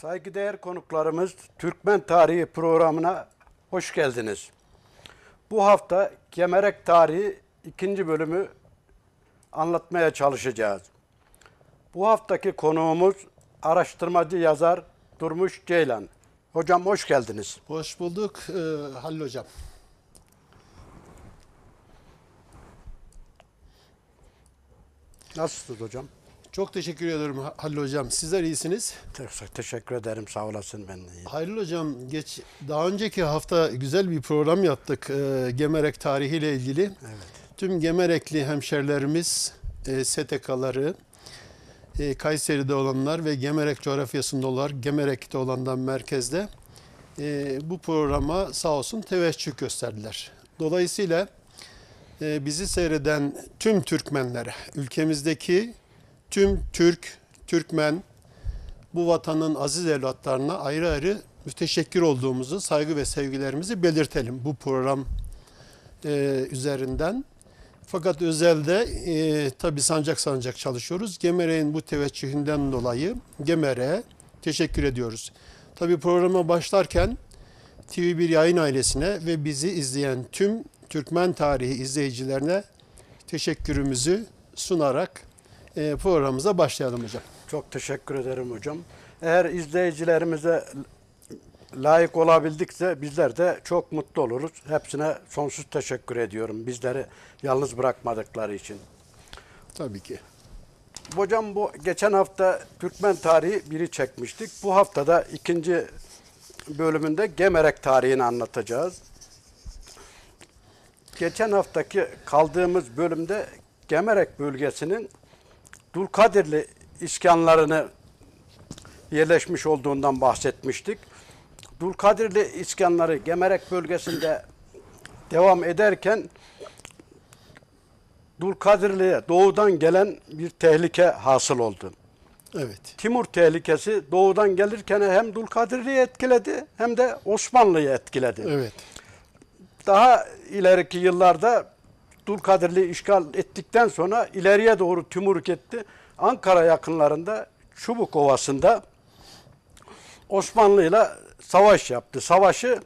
Saygıdeğer konuklarımız, Türkmen Tarihi programına hoş geldiniz. Bu hafta Gemerek Tarihi 2. bölümü anlatmaya çalışacağız. Bu haftaki konuğumuz araştırmacı yazar Durmuş Ceylan. Hocam hoş geldiniz. Hoş bulduk Halil Hocam. Nasılsınız hocam? Çok teşekkür ederim Halil Hocam. Sizler iyisiniz. Teşekkür ederim, sağ olasın, ben de iyiyim. Halil Hocam, daha önceki hafta güzel bir program yaptık Gemerek tarihiyle ilgili. Evet. Tüm Gemerekli hemşerilerimiz, STK'ları, Kayseri'de olanlar ve Gemerek coğrafyasında olanlar, Gemerek'te olandan merkezde bu programa sağ olsun teveccüh gösterdiler. Dolayısıyla bizi seyreden tüm Türkmenlere, ülkemizdeki tüm Türkmen, bu vatanın aziz evlatlarına ayrı ayrı müteşekkir olduğumuzu, saygı ve sevgilerimizi belirtelim bu program üzerinden. Fakat özelde tabii sancak sancak çalışıyoruz. Gemerek'in bu teveccühünden dolayı Gemerek'e teşekkür ediyoruz. Tabii programa başlarken TV1 yayın ailesine ve bizi izleyen tüm Türkmen tarihi izleyicilerine teşekkürümüzü sunarak programımıza başlayalım hocam. Çok teşekkür ederim hocam. Eğer izleyicilerimize layık olabildikse bizler de çok mutlu oluruz. Hepsine sonsuz teşekkür ediyorum. Bizleri yalnız bırakmadıkları için. Tabii ki. Hocam bu geçen hafta Türkmen tarihi 1'i çekmiştik. Bu hafta da 2. bölümünde Gemerek tarihini anlatacağız. Geçen haftaki kaldığımız bölümde Gemerek bölgesinin Dulkadirli iskanlarını yerleşmiş olduğundan bahsetmiştik. Dulkadirli iskanları Gemerek bölgesinde devam ederken Dulkadirli'ye doğudan gelen bir tehlike hasıl oldu. Evet. Timur tehlikesi doğudan gelirken hem Dulkadirli'yi etkiledi hem de Osmanlı'yı etkiledi. Evet. Daha ileriki yıllarda Dulkadirli'yi işgal ettikten sonra ileriye doğru Timur gitti. Ankara yakınlarında Çubuk Ovası'nda Osmanlı'yla savaş yaptı. Savaşı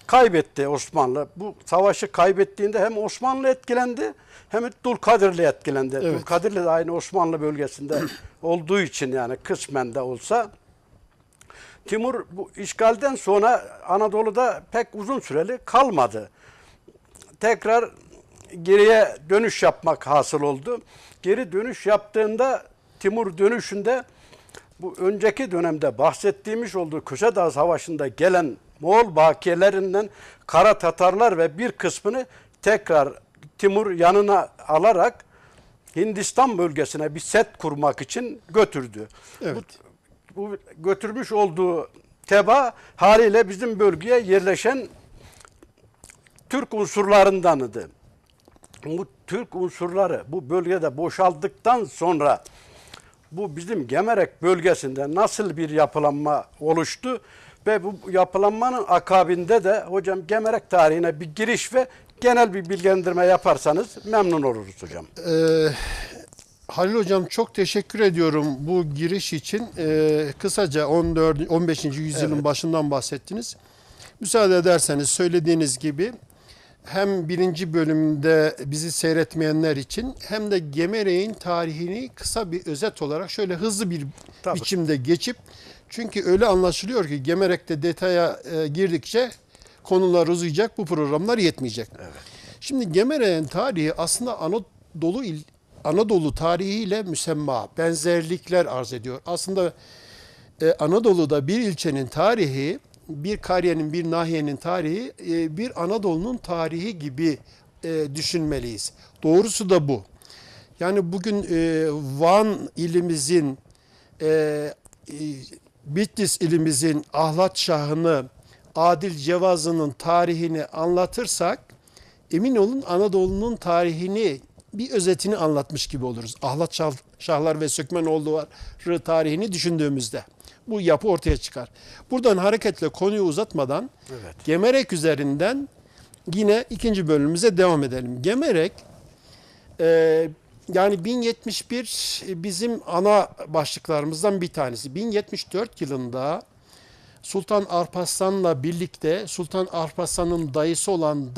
kaybetti Osmanlı. Bu savaşı kaybettiğinde hem Osmanlı etkilendi hem de Dulkadirli etkilendi. Evet. Dulkadirli de aynı Osmanlı bölgesinde olduğu için, yani kısmen de olsa. Timur bu işgalden sonra Anadolu'da pek uzun süreli kalmadı. Tekrar geriye dönüş yapmak hasıl oldu. Geri dönüş yaptığında Timur dönüşünde bu önceki dönemde bahsettiğimiz olduğu Kösedağ Savaşı'nda gelen Moğol bakiyelerinden Kara Tatarlar ve bir kısmını tekrar Timur yanına alarak Hindistan bölgesine bir set kurmak için götürdü. Evet. Bu götürmüş olduğu teba haliyle bizim bölgeye yerleşen Türk unsurlarındandı. Bu Türk unsurları bu bölgede boşaldıktan sonra bu bizim Gemerek bölgesinde nasıl bir yapılanma oluştu ve bu yapılanmanın akabinde de hocam Gemerek tarihine bir giriş ve genel bir bilgilendirme yaparsanız memnun oluruz hocam. Halil Hocam, çok teşekkür ediyorum bu giriş için. Kısaca 15. yüzyılın başından bahsettiniz. Müsaade ederseniz söylediğiniz gibi hem 1. bölümde bizi seyretmeyenler için hem de Gemerek'in tarihini kısa bir özet olarak şöyle hızlı bir biçimde geçip, çünkü öyle anlaşılıyor ki Gemerek'te detaya girdikçe konular uzayacak, bu programlar yetmeyecek. Evet. Şimdi Gemerek'in tarihi aslında Anadolu tarihiyle müsemma, benzerlikler arz ediyor. Aslında Anadolu'da bir ilçenin tarihi, bir kariyenin, bir nahiyenin tarihi, bir Anadolu'nun tarihi gibi düşünmeliyiz. Doğrusu da bu. Yani bugün Van ilimizin, Bitlis ilimizin Ahlat Şah'ını, Adil Cevazı'nın tarihini anlatırsak, emin olun Anadolu'nun tarihini, bir özetini anlatmış gibi oluruz. Ahlat Şahlar ve Sökmenoğulları tarihini düşündüğümüzde bu yapı ortaya çıkar. Buradan hareketle konuyu uzatmadan Gemerek üzerinden yine 2. bölümümüze devam edelim. Gemerek yani 1071 bizim ana başlıklarımızdan bir tanesi. 1074 yılında Sultan Alparslan'la birlikte Sultan Alparslan'ın dayısı olan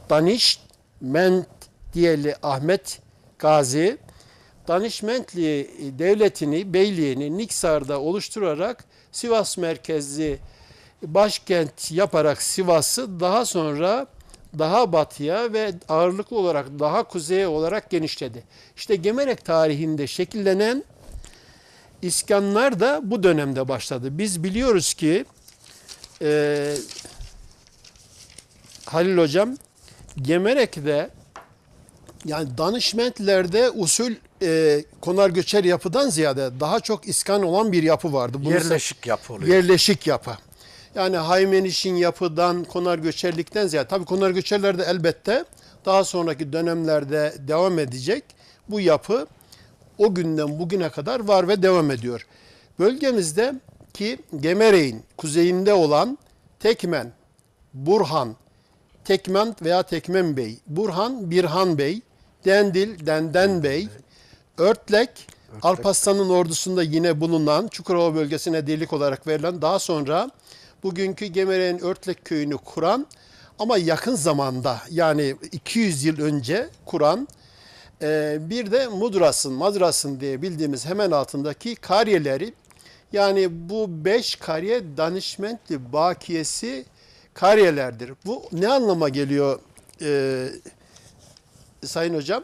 Danişmentdiyeli Ahmet Gazi, Danişmentli devletini, beyliğini Niksar'da oluşturarak Sivas merkezli başkent yaparak Sivas'ı daha sonra daha batıya ve ağırlıklı olarak daha kuzeye olarak genişledi. İşte Gemerek tarihinde şekillenen iskanlar da bu dönemde başladı. Biz biliyoruz ki Halil Hocam, Gemerek'te yani Danışmentlerde usul konar göçer yapıdan ziyade daha çok iskan olan bir yapı vardı. Yerleşik yapı oluyor. Yerleşik yapı. Yani Haymeniş'in yapıdan, konar göçerlikten ziyade, tabii konar göçerler de elbette daha sonraki dönemlerde devam edecek. Bu yapı o günden bugüne kadar var ve devam ediyor. Bölgemizde ki Gemerek'in kuzeyinde olan Tekmen, Burhan, Tekmen veya Tekmen Bey, Burhan, Birhan Bey, Dendil, Denden Bey, Örtlek, Alparslan'ın ordusunda yine bulunan Çukurova bölgesine dirlik olarak verilen, daha sonra bugünkü Gemerek'in Örtlek köyünü kuran ama yakın zamanda yani 200 yıl önce kuran bir de Madras'ın diye bildiğimiz hemen altındaki kariyeleri, yani bu 5 kariye Danişmentli bakiyesi kariyelerdir. Bu ne anlama geliyor Sayın Hocam?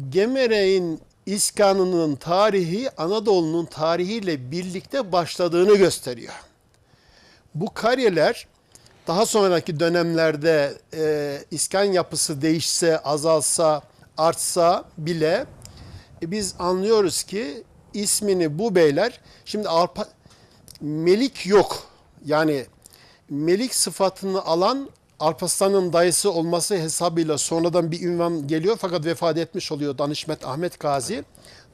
Gemerek'in iskanının tarihi Anadolu'nun tarihiyle birlikte başladığını gösteriyor. Bu kariyeler daha sonraki dönemlerde iskan yapısı değişse, azalsa, artsa bile biz anlıyoruz ki ismini bu beyler, şimdi Melik yok. Yani Melik sıfatını alan Alparslan'ın dayısı olması hesabıyla sonradan bir ünvan geliyor fakat vefat etmiş oluyor Danışmet Ahmet Gazi.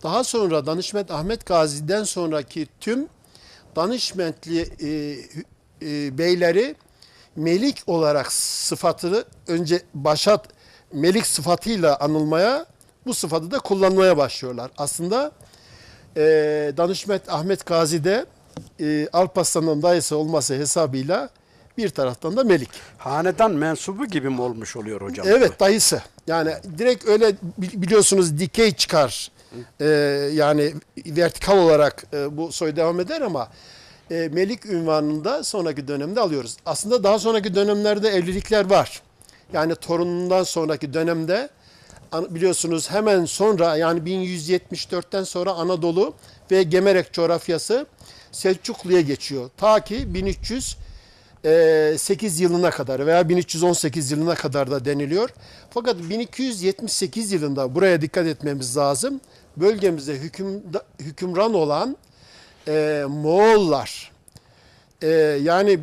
Daha sonra Danışmet Ahmet Gazi'den sonraki tüm Danışmentli beyleri Melik olarak sıfatını önce başat Melik sıfatıyla anılmaya, bu sıfatı da kullanmaya başlıyorlar. Aslında Danışmet Ahmet Gazi de Alparslan'ın dayısı olması hesabıyla bir taraftan da Melik. Hanedan mensubu gibi mi olmuş oluyor hocam? Evet, dayısı. Yani direkt öyle biliyorsunuz dikey çıkar. Yani vertikal olarak bu soy devam eder ama Melik ünvanını da sonraki dönemde alıyoruz. Aslında daha sonraki dönemlerde evlilikler var. Yani torunundan sonraki dönemde biliyorsunuz hemen sonra, yani 1174'ten sonra Anadolu ve Gemerek coğrafyası Selçuklu'ya geçiyor. Ta ki 1308 yılına kadar veya 1318 yılına kadar da deniliyor. Fakat 1278 yılında, buraya dikkat etmemiz lazım, bölgemizde hükümran olan Moğollar, yani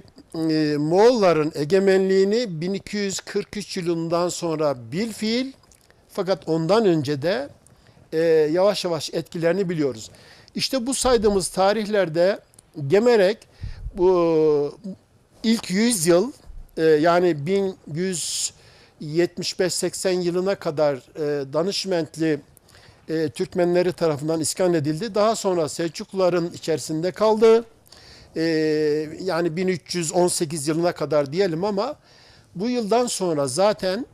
Moğolların egemenliğini 1243 yılından sonra bilfiil, fakat ondan önce de yavaş yavaş etkilerini biliyoruz. İşte bu saydığımız tarihlerde Gemerek bu ilk 100 yıl yani 1175-80 yılına kadar Danışmentli Türkmenleri tarafından iskan edildi. Daha sonra Selçukluların içerisinde kaldı. Yani 1318 yılına kadar diyelim ama bu yıldan sonra zaten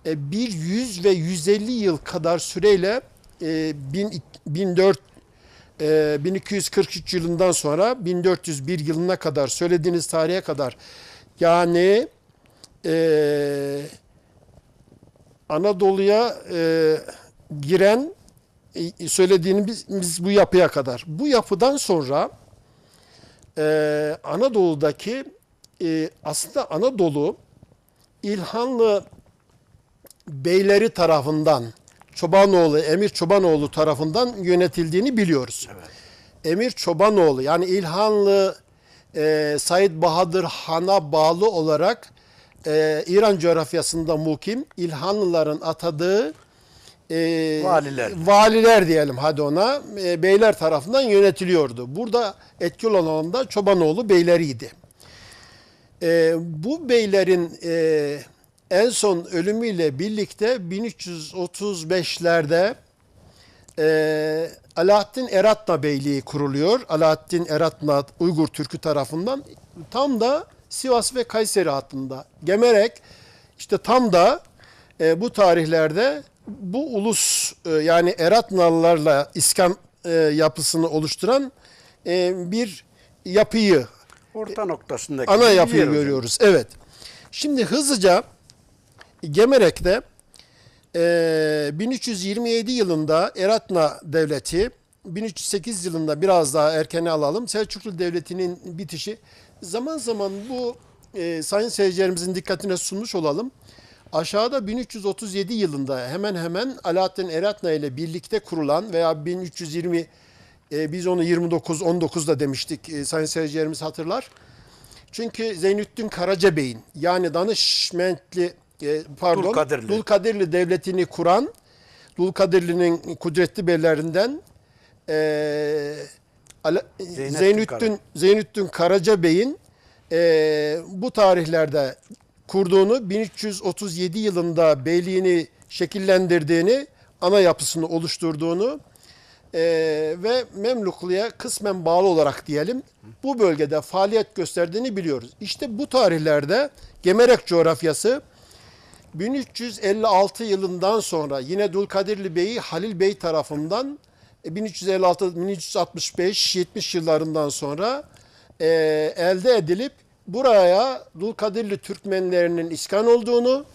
100 ve 150 yıl kadar süreyle 1243 yılından sonra 1401 yılına kadar, söylediğiniz tarihe kadar, yani Anadolu'ya giren söylediğimiz bu yapıya kadar. Bu yapıdan sonra Anadolu'daki aslında Anadolu İlhanlı beyleri tarafından, Emir Çobanoğlu tarafından yönetildiğini biliyoruz. Evet. Emir Çobanoğlu, yani İlhanlı Said Bahadır Han'a bağlı olarak İran coğrafyasında mukim İlhanlıların atadığı valiler diyelim hadi ona, beyler tarafından yönetiliyordu. Burada etkili olan da Çobanoğlu beyleriydi. Bu beylerin en son ölümüyle birlikte 1335'lerde Alaaddin Eratna Beyliği kuruluyor. Alaaddin Eratna Uygur Türk'ü tarafından. Tam da Sivas ve Kayseri hattında. Gemerek işte tam da bu tarihlerde bu ulus yani Eratnalılarla İskan yapısını oluşturan bir yapıyı, Orta noktasındaki ana bir yapıyı yer hocam. görüyoruz. Evet. Şimdi hızlıca Gemerek'te 1327 yılında Eratna Devleti, 1308 yılında biraz daha erkene alalım, Selçuklu Devleti'nin bitişi. Zaman zaman bu sayın seyircilerimizin dikkatine sunmuş olalım. Aşağıda 1337 yılında hemen hemen Alaaddin Eratna ile birlikte kurulan veya 1320 biz onu 29-19'da demiştik, sayın seyircilerimiz hatırlar. Çünkü Zeynüddin Karacabey'in yani Danışmentli Dulkadirli Devleti'ni kuran Dulkadirli'nin kudretli beylerinden Zeynüddin Karacabey'in bu tarihlerde kurduğunu, 1337 yılında beyliğini şekillendirdiğini, ana yapısını oluşturduğunu ve Memluklu'ya kısmen bağlı olarak diyelim bu bölgede faaliyet gösterdiğini biliyoruz. İşte bu tarihlerde Gemerek coğrafyası 1356 yılından sonra yine Dulkadirli Bey'i Halil Bey tarafından 1356-1365-70 yıllarından sonra elde edilip buraya Dulkadirli Türkmenlerinin iskan olduğunu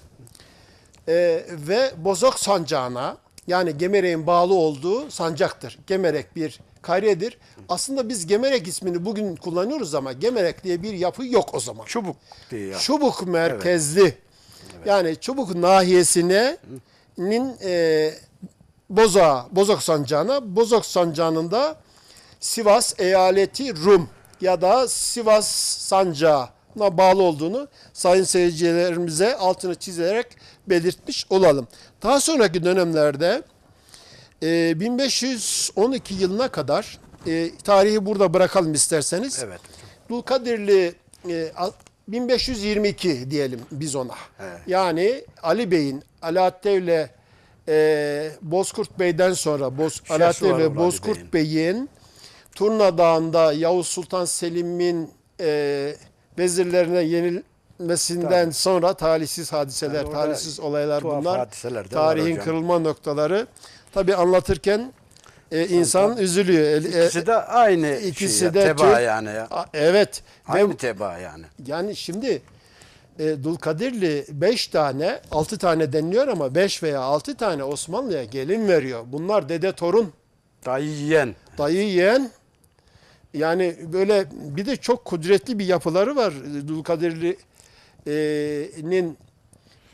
ve Bozok Sancağı'na yani Gemerek'in bağlı olduğu sancaktır. Gemerek bir kariyedir. Aslında biz Gemerek ismini bugün kullanıyoruz ama Gemerek diye bir yapı yok o zaman. Çubuk diye ya. Çubuk merkezli. Evet. Yani Çubuk nahiyesinin Bozok Sancağı'na, Bozok Sancağı'nın Sivas eyaleti Rum ya da Sivas Sancağı'na bağlı olduğunu sayın seyircilerimize altını çizerek belirtmiş olalım. Daha sonraki dönemlerde 1512 yılına kadar tarihi burada bırakalım isterseniz. Evet. Dulkadirli 1522 diyelim biz ona. Evet. Yani Ali Bey'in Alaaddin Bozkurt Bey'den sonra Alaaddin ve Bozkurt Bey'in Turna Dağı'nda Yavuz Sultan Selim'in vezirlerine yenilmesinden sonra talihsiz hadiseler, yani talihsiz olaylar bunlar. Tarihin kırılma noktaları. Tabi anlatırken insan üzülüyor. İkisi de aynı ikisi de teba yani ya. Evet. Aynı teba yani. Yani şimdi Dulkadirli 5 tane, 6 tane deniliyor ama 5 veya 6 tane Osmanlı'ya gelin veriyor. Bunlar dede torun. Dayı yiyen. Dayı yeğen. Yani böyle bir de çok kudretli bir yapıları var. Dulkadirli'nin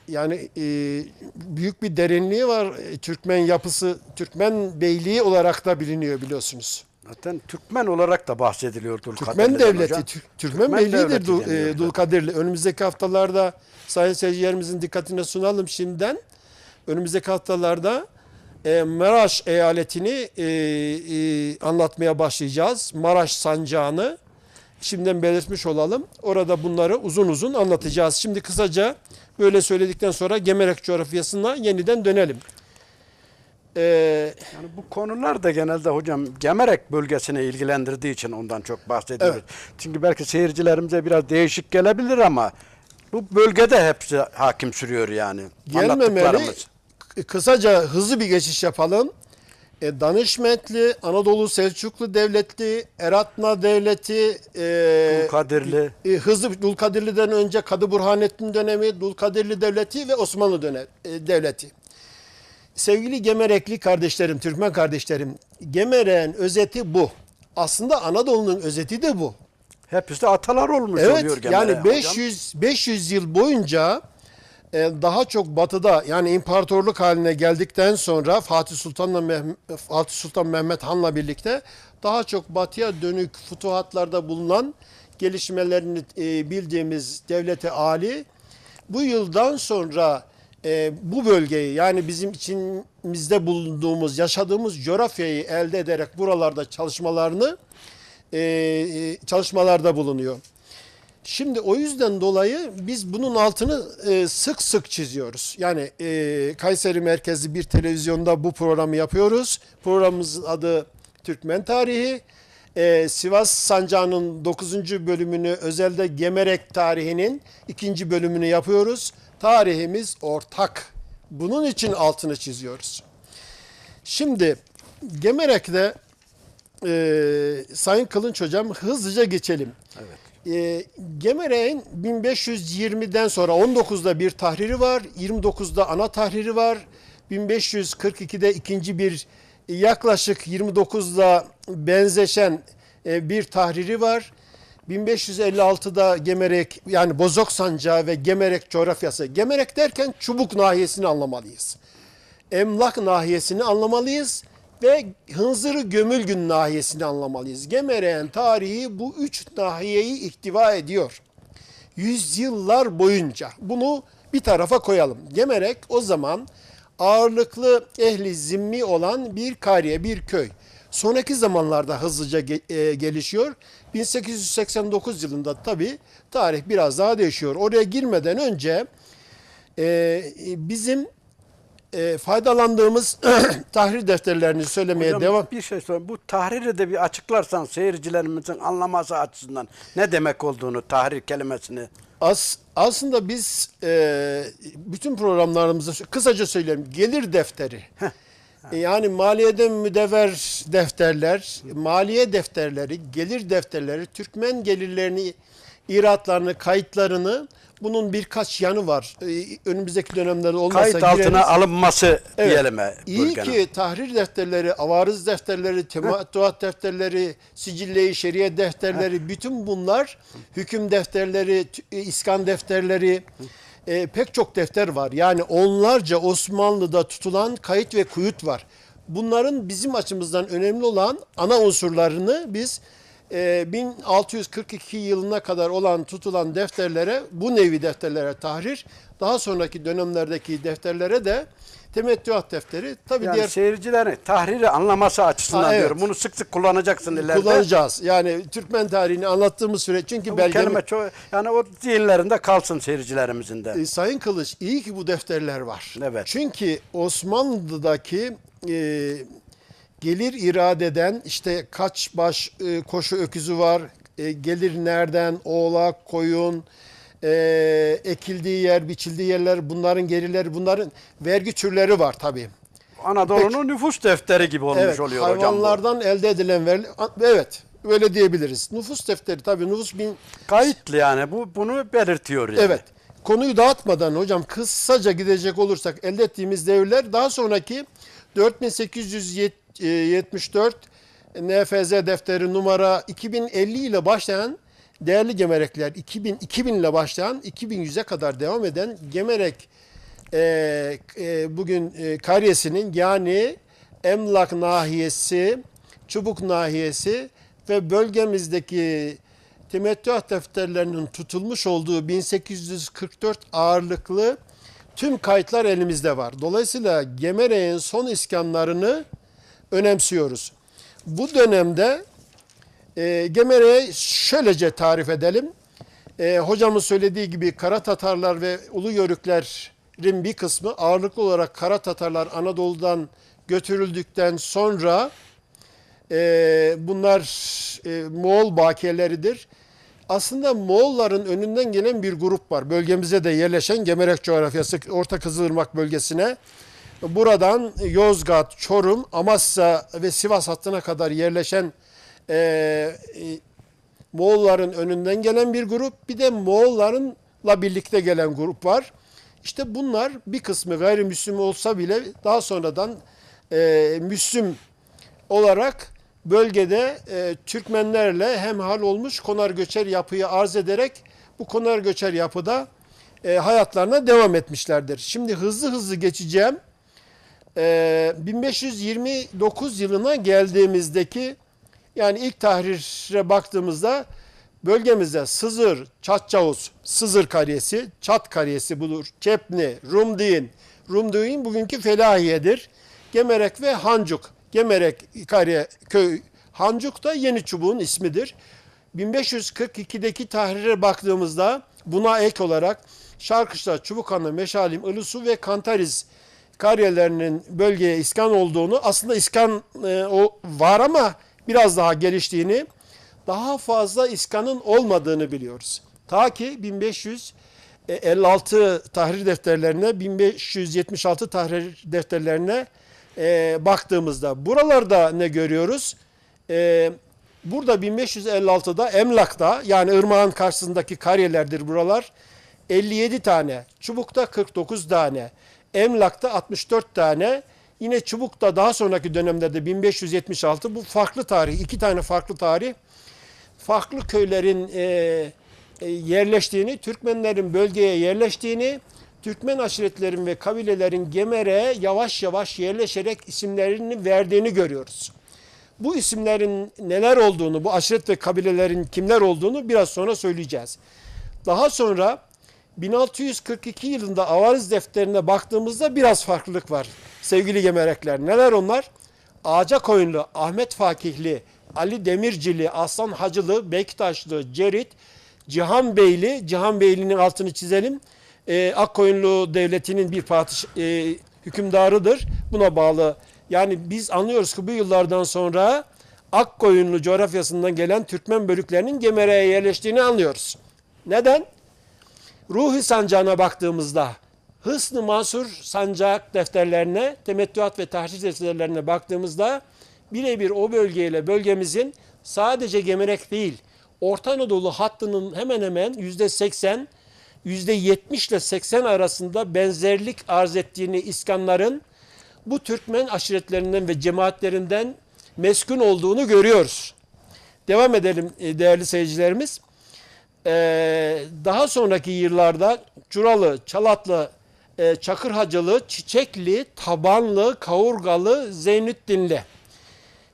yani büyük bir derinliği var. Türkmen yapısı, Türkmen beyliği olarak da biliniyor biliyorsunuz. Zaten Türkmen olarak da bahsediliyor Dulkadirli'den Türkmen devleti, hocam. Türkmen beyliğidir Dulkadirli. Önümüzdeki haftalarda sayın seyircilerimizin dikkatine sunalım şimdiden. Önümüzdeki haftalarda Maraş eyaletini anlatmaya başlayacağız. Maraş sancağını şimdiden belirtmiş olalım. Orada bunları uzun uzun anlatacağız. Şimdi kısaca böyle söyledikten sonra Gemerek coğrafyasına yeniden dönelim. Yani bu konular da genelde hocam Gemerek bölgesine ilgilendirdiği için ondan çok bahsediyoruz. Evet. Çünkü belki seyircilerimize biraz değişik gelebilir ama bu bölgede hepsi hakim sürüyor yani. Gelmemeli. Kısaca hızlı bir geçiş yapalım. Danışmentli, Anadolu Selçuklu Devleti, Eratna Devleti, Dulkadirli. hızlı Dulkadirli'den önce Kadı Burhanettin dönemi, Dulkadirli Devleti ve Osmanlı Devleti. Sevgili Gemerekli kardeşlerim, Türkmen kardeşlerim, Gemerek'in özeti bu. Aslında Anadolu'nun özeti de bu. Hepsi de atalar olmuş evet, oluyor Gemerek. Yani 500 yıl boyunca daha çok batıda yani imparatorluk haline geldikten sonra Fatih Sultan Mehmet Han'la birlikte daha çok batıya dönük fütuhatlarda bulunan gelişmelerini bildiğimiz devleti Ali bu yıldan sonra bu bölgeyi yani bizim içimizde bulunduğumuz, yaşadığımız coğrafyayı elde ederek buralarda çalışmalarda bulunuyor. Şimdi o yüzden dolayı biz bunun altını sık sık çiziyoruz. Yani Kayseri merkezli bir televizyonda bu programı yapıyoruz. Programımızın adı Türkmen Tarihi. Sivas Sancağı'nın 9. bölümünü, özelde Gemerek tarihinin 2. bölümünü yapıyoruz. Tarihimiz ortak. Bunun için altını çiziyoruz. Şimdi Gemerek'te Sayın Kılınç Hocam hızlıca geçelim. Evet. Gemerek'in 1520'den sonra 19'da bir tahriri var, 29'da ana tahriri var, 1542'de ikinci bir yaklaşık 29'da benzeşen bir tahriri var. 1556'da Gemerek, yani Bozok Sancağı ve Gemerek coğrafyası. Gemerek derken Çubuk nahiyesini anlamalıyız. Emlak nahiyesini anlamalıyız ve Hınzırı Gömülgün nahiyesini anlamalıyız. Gemerek'in tarihi bu üç nahiyeyi ihtiva ediyor. Yüzyıllar boyunca. Bunu bir tarafa koyalım. Gemerek o zaman ağırlıklı ehli zimmi olan bir kariye, bir köy. Sonraki zamanlarda hızlıca gelişiyor. 1889 yılında tabii tarih biraz daha değişiyor. Oraya girmeden önce bizim faydalandığımız tahrir defterlerini söylemeye Hocam, devam. bir şey sorayım. Bu tahriri de bir açıklarsan seyircilerimizin anlaması açısından ne demek olduğunu, tahrir kelimesini. Aslında biz bütün programlarımızda kısaca söyleyeyim, gelir defteri. Yani maliyeden müdevver defterler, maliye defterleri, gelir defterleri, Türkmen gelirlerini, iratlarını, kayıtlarını, bunun birkaç yanı var. Önümüzdeki dönemlerde olmasa Kayıt altına gireriz. alınması Evet. diyelim. İyi ki tahrir defterleri, avarız defterleri, temattuat defterleri, sicille-i şeriye defterleri, bütün bunlar, hüküm defterleri, iskan defterleri, pek çok defter var. Yani onlarca Osmanlı'da tutulan kayıt ve kuyut var. Bunların bizim açımızdan önemli olan ana unsurlarını biz 1642 yılına kadar olan tutulan defterlere, bu nevi defterlere tahrir, daha sonraki dönemlerdeki defterlere de temettüat defteri. Tabii Yani diğer seyircilerin tahriri anlaması açısından evet. diyorum. Bunu sık sık kullanacaksın ileride. kullanacağız. Yani Türkmen tarihini anlattığımız süre, çünkü Bu belgemi, kelime çok, yani o zihinlerinde kalsın seyircilerimizin de. Sayın Kılıç, iyi ki bu defterler var. Evet. Çünkü Osmanlı'daki gelir iradeden, işte kaç baş koşu öküzü var, gelir nereden, oğlak, koyun, ekildiği yer, biçildiği yerler, bunların gelirleri, bunların vergi türleri var tabii. Anadolu'nun nüfus defteri gibi olmuş Evet, oluyor hocam bu. hayvanlardan elde edilen vergi, evet, öyle diyebiliriz. Nüfus defteri tabii, Kayıtlı yani, bunu belirtiyor yani. evet. Konuyu dağıtmadan hocam kısaca gidecek olursak, elde ettiğimiz devirler, daha sonraki 4874 NFZ defteri numara 2050 ile başlayan değerli gemerekler, 2000 ile başlayan 2100'e kadar devam eden gemerek bugün kariyesinin, yani Emlak nahiyesi, Çubuk nahiyesi ve bölgemizdeki temettüat defterlerinin tutulmuş olduğu 1844 ağırlıklı tüm kayıtlar elimizde var. Dolayısıyla Gemerek'in son iskanlarını önemsiyoruz. Bu dönemde Gemerek'i şöylece tarif edelim. Hocamın söylediği gibi Kara Tatarlar ve Ulu Yörüklerin bir kısmı, ağırlıklı olarak Kara Tatarlar Anadolu'dan götürüldükten sonra bunlar Moğol bakiyeleridir. Aslında Moğolların önünden gelen bir grup var. Bölgemize de yerleşen Gemerek coğrafyası, Orta Kızılırmak bölgesine. Buradan Yozgat, Çorum, Amasya ve Sivas hattına kadar yerleşen Moğolların önünden gelen bir grup. Bir de Moğollarınla birlikte gelen grup var. İşte bunlar bir kısmı gayrimüslim olsa bile daha sonradan Müslüm olarak bölgede Türkmenlerle hemhal olmuş, konar göçer yapıyı arz ederek bu konar göçer yapıda hayatlarına devam etmişlerdir. Şimdi hızlı geçeceğim. 1529 yılına geldiğimizdeki, yani ilk tahrire baktığımızda bölgemizde Sızır, Çatçavuz, Sızır kariyesi, Çat kariyesi budur. Çepni, Rumdiğin bugünkü Felahiye'dir. Gemerek ve Hancuk. Gemerek kariye köy, Hancuk da Yeni Çubuk'un ismidir. 1542'deki tahrire baktığımızda buna ek olarak Şarkışla, Çubukhanı, Meşalim, Ilısu ve Kantariz kariyelerinin bölgeye iskan olduğunu, aslında iskan o var ama biraz daha geliştiğini, daha fazla iskanın olmadığını biliyoruz. Ta ki 1556 tahrir defterlerine, 1576 tahrir defterlerine baktığımızda buralarda ne görüyoruz? Burada 1556'da Emlak'ta, yani ırmağın karşısındaki kariyelerdir buralar, 57 tane, Çubuk'ta 49 tane, Emlak'ta 64 tane, yine Çubuk'ta daha sonraki dönemlerde 1576, bu farklı tarih, 2 tane farklı tarih, farklı köylerin yerleştiğini, Türkmenlerin bölgeye yerleştiğini, Türkmen aşiretlerin ve kabilelerin Gemer'e yavaş yavaş yerleşerek isimlerini verdiğini görüyoruz. Bu isimlerin neler olduğunu, bu aşiret ve kabilelerin kimler olduğunu biraz sonra söyleyeceğiz. Daha sonra 1642 yılında Avariz defterine baktığımızda biraz farklılık var sevgili Gemerekler. Neler onlar? Ağacakoyunlu, Ahmet Fakihli, Ali Demircili, Aslan Hacılı, Bektaşlı, Cerit, Cihan Beyli, Cihan Beyli'nin altını çizelim. Akkoyunlu devletinin bir hükümdarıdır. Buna bağlı. Yani biz anlıyoruz ki bu yıllardan sonra Akkoyunlu coğrafyasından gelen Türkmen bölüklerinin Gemere'ye yerleştiğini anlıyoruz. Neden? Ruhi Sancağı'na baktığımızda, Hısn-ı Mansur Sancak defterlerine, temettüat ve tahsis defterlerine baktığımızda birebir o bölgeyle bölgemizin sadece Gemerek değil, Orta Anadolu hattının hemen hemen %80, %70 ile 80 arasında benzerlik arz ettiğini İskanların bu Türkmen aşiretlerinden ve cemaatlerinden meskun olduğunu görüyoruz. Devam edelim değerli seyircilerimiz. Daha sonraki yıllarda Çuralı, Çalatlı, Çakırhacılı, Çiçekli, Tabanlı, Kavurgalı, Zeynüddinli.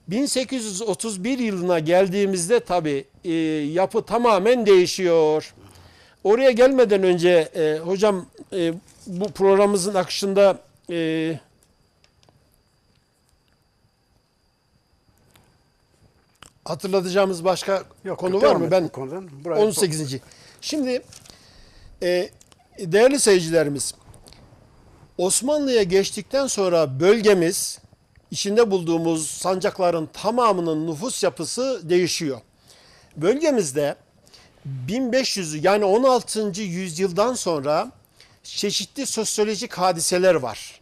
1831 yılına geldiğimizde tabii yapı tamamen değişiyor. Oraya gelmeden önce hocam bu programımızın akışında hatırlatacağımız başka konu var mı? Ben 18. Şimdi değerli seyircilerimiz, Osmanlı'ya geçtikten sonra bölgemiz, içinde bulduğumuz sancakların tamamının nüfus yapısı değişiyor. Bölgemizde 1500 yani 16. yüzyıldan sonra çeşitli sosyolojik hadiseler var.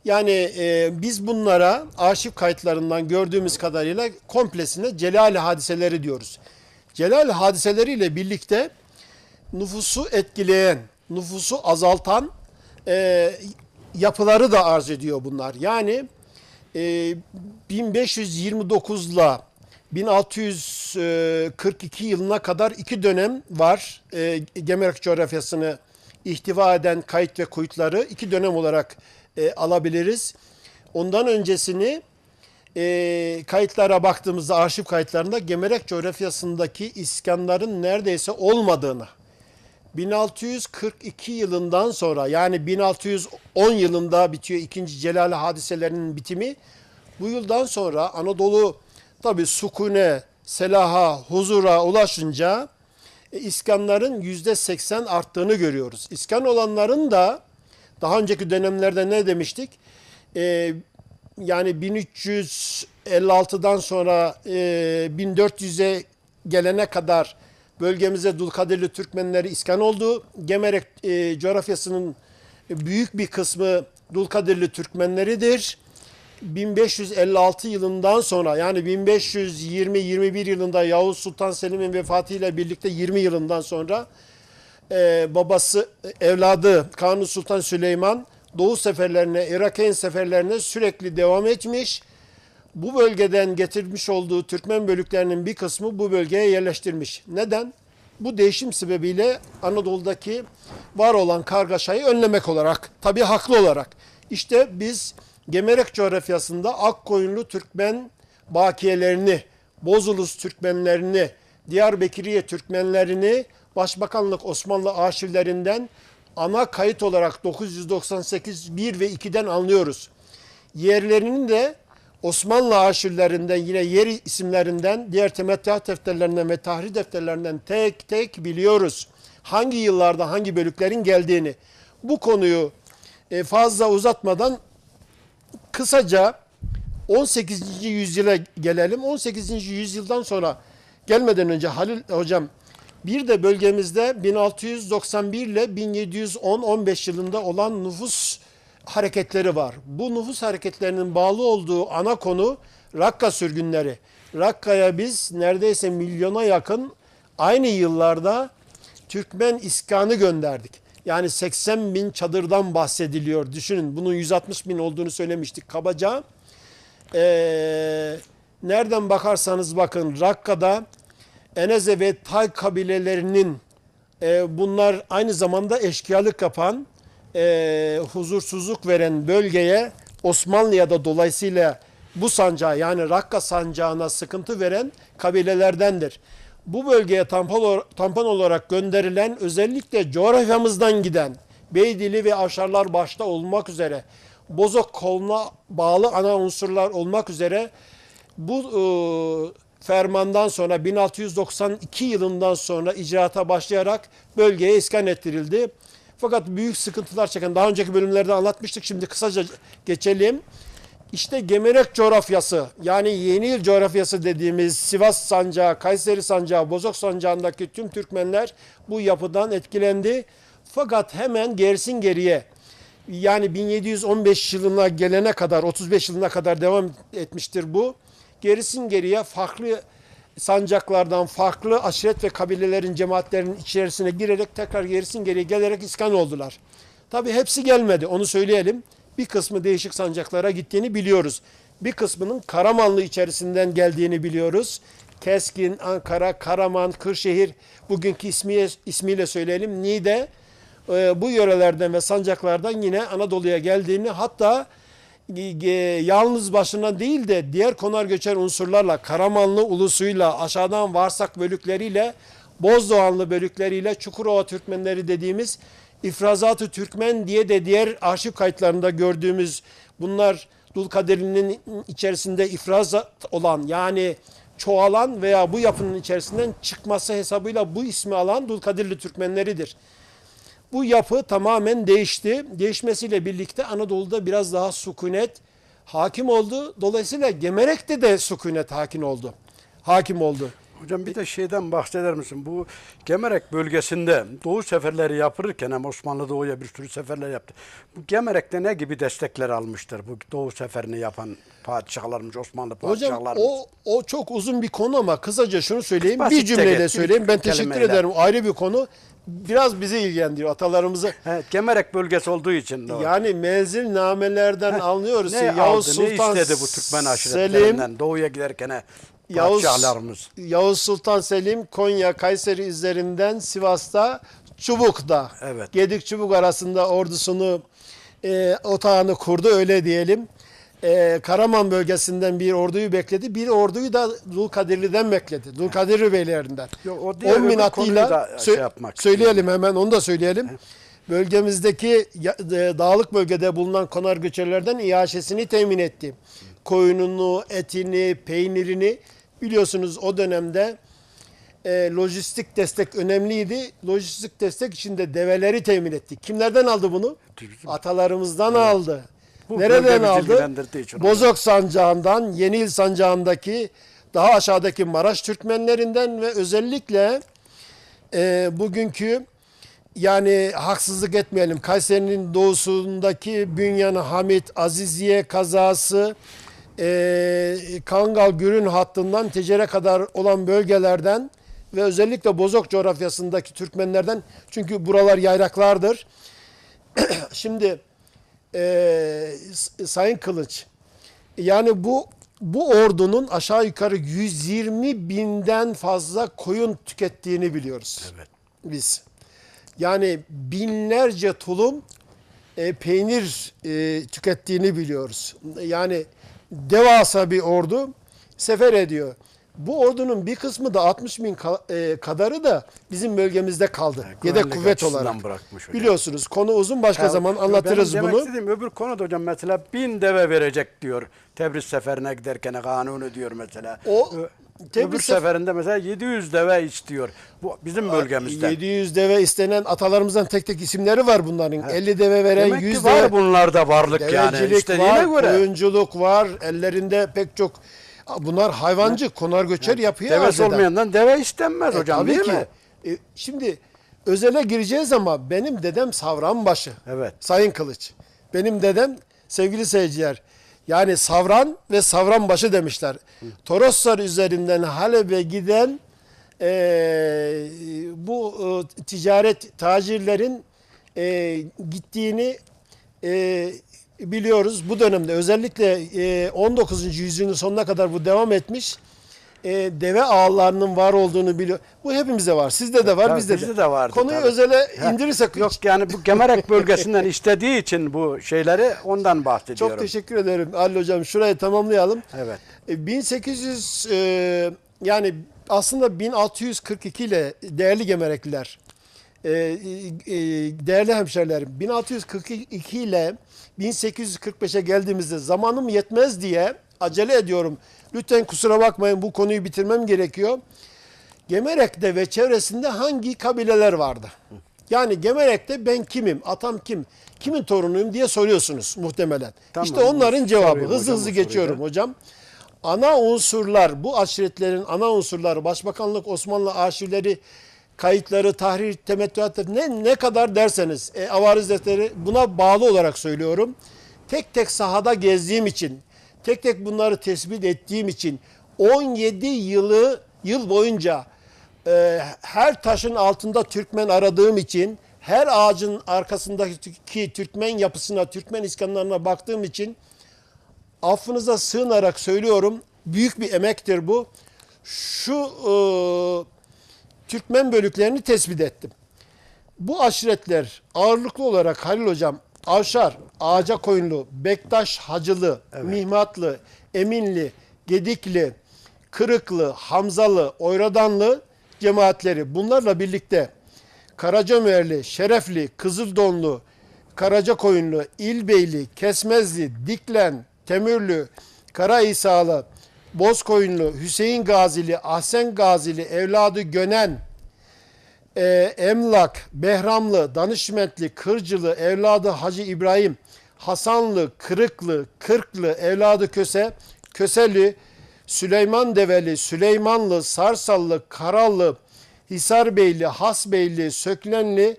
Yani biz bunlara arşiv kayıtlarından gördüğümüz kadarıyla komplesine Celali hadiseleri diyoruz. Celali hadiseleriyle birlikte nüfusu etkileyen, nüfusu azaltan yapıları da arz ediyor bunlar. Yani 1529 ile 1642 yılına kadar 2 dönem var. Gemerek coğrafyasını ihtiva eden kayıt ve kuyutları 2 dönem olarak alabiliriz. Ondan öncesini kayıtlara baktığımızda, arşiv kayıtlarında Gemerek coğrafyasındaki iskanların neredeyse olmadığını, 1642 yılından sonra, yani 1610 yılında bitiyor 2. Celali hadiselerinin bitimi. Bu yıldan sonra Anadolu tabi sukune, selaha, huzura ulaşınca iskanların %80 arttığını görüyoruz. İskan olanların da daha önceki dönemlerde ne demiştik? Yani 1356'dan sonra 1400'e gelene kadar bölgemize Dulkadirli Türkmenleri iskan oldu. Gemerek coğrafyasının büyük bir kısmı Dulkadirli Türkmenleridir. 1556 yılından sonra, yani 1520-21 yılında Yavuz Sultan Selim'in vefatıyla birlikte 20 yılından sonra babası, evladı Kanuni Sultan Süleyman Doğu seferlerine, Irak'ın seferlerine sürekli devam etmiş. Bu bölgeden getirmiş olduğu Türkmen bölüklerinin bir kısmı bu bölgeye yerleştirmiş. Neden? Bu değişim sebebiyle Anadolu'daki var olan kargaşayı önlemek olarak, tabii haklı olarak. İşte biz Gemerek coğrafyasında Akkoyunlu Türkmen bakiyelerini, Bozulus Türkmenlerini, Diyarbekiriye Türkmenlerini Başbakanlık Osmanlı arşivlerinden ana kayıt olarak 998 1 ve 2'den anlıyoruz. Yerlerinin de Osmanlı arşivlerinden, yine yer isimlerinden, diğer temettuat defterlerinden ve tahrir defterlerinden tek tek biliyoruz. Hangi yıllarda hangi bölüklerin geldiğini. Bu konuyu fazla uzatmadan kısaca 18. yüzyıla gelelim. 18. yüzyıldan sonra gelmeden önce Halil Hocam, bir de bölgemizde 1691 ile 1710-15 yılında olan nüfus hareketleri var. Bu nüfus hareketlerinin bağlı olduğu ana konu Rakka sürgünleri. Rakka'ya biz neredeyse milyona yakın aynı yıllarda Türkmen iskanı gönderdik. Yani 80 bin çadırdan bahsediliyor. Düşünün, bunun 160 bin olduğunu söylemiştik kabaca. Nereden bakarsanız bakın Rakka'da Eneze ve Tay kabilelerinin bunlar aynı zamanda eşkıyalık yapan, huzursuzluk veren bölgeye, Osmanlı'ya da dolayısıyla bu sancağa, yani Rakka sancağına sıkıntı veren kabilelerdendir. Bu bölgeye tampon olarak gönderilen, özellikle coğrafyamızdan giden Beydili ve Avşarlar başta olmak üzere, Bozok koluna bağlı ana unsurlar olmak üzere bu fermandan sonra 1692 yılından sonra icraata başlayarak bölgeye iskan ettirildi. Fakat büyük sıkıntılar çeken, daha önceki bölümlerde anlatmıştık, şimdi kısaca geçelim. İşte Gemerek coğrafyası, yani Yeni Yıl coğrafyası dediğimiz Sivas Sancağı, Kayseri Sancağı, Bozok Sancağı'ndaki tüm Türkmenler bu yapıdan etkilendi. Fakat hemen gerisin geriye, yani 1715 yılına gelene kadar, 35 yılına kadar devam etmiştir bu. Gerisin geriye farklı sancaklardan, farklı aşiret ve kabilelerin, cemaatlerin içerisine girerek tekrar gerisin geriye gelerek iskan oldular. Tabii hepsi gelmedi, onu söyleyelim. Bir kısmı değişik sancaklara gittiğini biliyoruz. Bir kısmının Karamanlı içerisinden geldiğini biliyoruz. Keskin, Ankara, Karaman, Kırşehir, bugünkü ismiyle söyleyelim, Niğde, bu yörelerden ve sancaklardan yine Anadolu'ya geldiğini, hatta yalnız başına değil de diğer konar göçer unsurlarla, Karamanlı ulusuyla, aşağıdan Varsak bölükleriyle, Bozdoğanlı bölükleriyle, Çukurova Türkmenleri dediğimiz İfrazat-ı Türkmen diye de diğer arşiv kayıtlarında gördüğümüz, bunlar Dulkadirli'nin içerisinde ifrazat olan, yani çoğalan veya bu yapının içerisinden çıkması hesabıyla bu ismi alan Dulkadirli Türkmenleridir. Bu yapı tamamen değişti. Değişmesiyle birlikte Anadolu'da biraz daha sükunet hakim oldu. Dolayısıyla Gemerek'te de sükunet hakim oldu. Hocam bir de şeyden bahseder misin? Bu Gemerek bölgesinde Doğu seferleri yapılırken, hem Osmanlı Doğu'ya bir sürü seferler yaptı. Bu Gemerek'te ne gibi destekler almıştır bu Doğu seferini yapan padişahlarımız, Osmanlı padişahlarımız? Hocam o çok uzun bir konu ama kısaca şunu söyleyeyim. Basitçe Bir cümleyle geç, söyleyeyim. Ben teşekkür kelimeyle. ederim. Ayrı bir konu. Biraz bizi ilgilendiriyor, atalarımızı. Evet, Gemerek bölgesi olduğu için. Doğru. Yani menzilnamelerden anlıyoruz. Ne Yavuz aldı, Sultan ne istedi bu Türkmen Selim, aşiretlerinden Doğu'ya giderken padişahlarımız? Yavuz Sultan Selim Konya, Kayseri üzerinden Sivas'ta, Çubuk'ta, Evet. Gedik Çubuk arasında ordusunu, otağını kurdu, öyle diyelim. Karaman bölgesinden bir orduyu bekledi. Bir orduyu da Dulkadirli'den bekledi. Dulkadirli beylerinden. Yok, o diğer 10 bin öbür atıyla konuyu da şey yapmak söyleyelim hemen, onu da söyleyelim. Bölgemizdeki dağlık bölgede bulunan konar göçerlerden iaşesini temin etti. Koyununu, etini, peynirini, biliyorsunuz o dönemde lojistik destek önemliydi. Lojistik destek içinde develeri temin etti. Kimlerden aldı bunu? Atalarımızdan aldı. Bu Nereden bölgemizi aldı? ilgilendirdiği için Bozok Sancağı'ndan, Yeni Yıl Sancağı'ndaki daha aşağıdaki Maraş Türkmenlerinden ve özellikle bugünkü, yani haksızlık etmeyelim, Kayseri'nin doğusundaki Bünyan, Hamit, Aziziye kazası, Kangal, Gürün hattından Tecer'e kadar olan bölgelerden ve özellikle Bozok coğrafyasındaki Türkmenlerden, çünkü buralar yayraklardır. Şimdi Sayın Kılıç, yani bu ordunun aşağı yukarı 120 binden fazla koyun tükettiğini biliyoruz. Evet. Biz. Yani binlerce tulum peynir tükettiğini biliyoruz. Yani devasa bir ordu sefer ediyor. Bu ordunun bir kısmı da 60 bin kadarı da bizim bölgemizde kaldı. Yedek Güvenlik kuvvet açısından olarak. bırakmış hocam. Biliyorsunuz konu uzun, başka zaman anlatırız benim bunu. demek istediğim öbür konuda hocam mesela 1000 deve verecek diyor. Tebriz seferine giderken kanunu diyor mesela. Öbür Tebriz seferinde mesela 700 deve istiyor. Bu bizim bölgemizde. 700 deve istenen atalarımızdan tek tek isimleri var bunların. 50 deve veren, Demek 100 ki var deve. bunlarda varlık yani. Devecilik İstediğine var, göre. koyunculuk var. Ellerinde pek çok. Bunlar hayvancı, konar göçer yapıyor. Devesi olmayandan deve istenmez hocam Tabii değil ki. mi? Şimdi özele gireceğiz ama benim dedem Savranbaşı. Evet. Sayın Kılıç. Benim dedem sevgili seyirciler. Yani Savran ve Savranbaşı demişler. Toroslar üzerinden Halep'e giden bu ticaret tacirlerin gittiğini biliyoruz. Bu dönemde özellikle 19. yüzyılın sonuna kadar bu devam etmiş. Deve ağlarının var olduğunu biliyor. Bu hepimizde var. Sizde de var, Tabii, bizde de vardı. Konuyu tabii. özele indirirsek Yok yani bu Gemerek bölgesinden istediği için bu şeyleri ondan bahsediyorum. çok teşekkür ederim Ali Hocam. Şurayı tamamlayalım. Evet. 1800 yani aslında 1642 ile değerli Gemerekliler, değerli hemşerilerim, 1642 ile 1845'e geldiğimizde zamanım yetmez diye acele ediyorum. Lütfen kusura bakmayın, bu konuyu bitirmem gerekiyor. Gemerek'te ve çevresinde hangi kabileler vardı? Yani Gemerek'te ben kimim, atam kim, kimin torunuyum diye soruyorsunuz muhtemelen. Tamam, işte onların cevabı. soruyorum Hızlı hocam, hızlı o geçiyorum soruyu hocam. Ana unsurlar, bu aşiretlerin ana unsurları, Başbakanlık, Osmanlı arşivleri, kayıtları, tahrir, temettüatları ne kadar derseniz, avariz defteri, buna bağlı olarak söylüyorum. Tek tek sahada gezdiğim için, tek tek bunları tespit ettiğim için 17 yıl boyunca her taşın altında Türkmen aradığım için, her ağacın arkasındaki Türkmen yapısına, Türkmen iskanlarına baktığım için affınıza sığınarak söylüyorum, büyük bir emektir bu. Şu Türkmen bölüklerini tespit ettim. Bu aşiretler ağırlıklı olarak Halil Hocam, Avşar, Ağacakoyunlu, Bektaş Hacılı, Mihmatlı, Eminli, Gedikli, Kırıklı, Hamzalı, Oyradanlı cemaatleri, bunlarla birlikte Karacömerli, Şerefli, Kızıldonlu, Karacakoyunlu, İlbeyli, Kesmezli, Diklen, Temürlü, Karaİsalı, Bozkoyunlu, Hüseyin Gazili, Ahsen Gazili, evladı Gönen, Emlak, Behramlı, Danışmentli, Kırcılı, evladı Hacı İbrahim, Hasanlı, Kırıklı, Kırklı, evladı Köse, Köseli, Süleyman Develi, Süleymanlı, Sarsallı, Karallı, Hisarbeyli, Hasbeyli, Söklenli,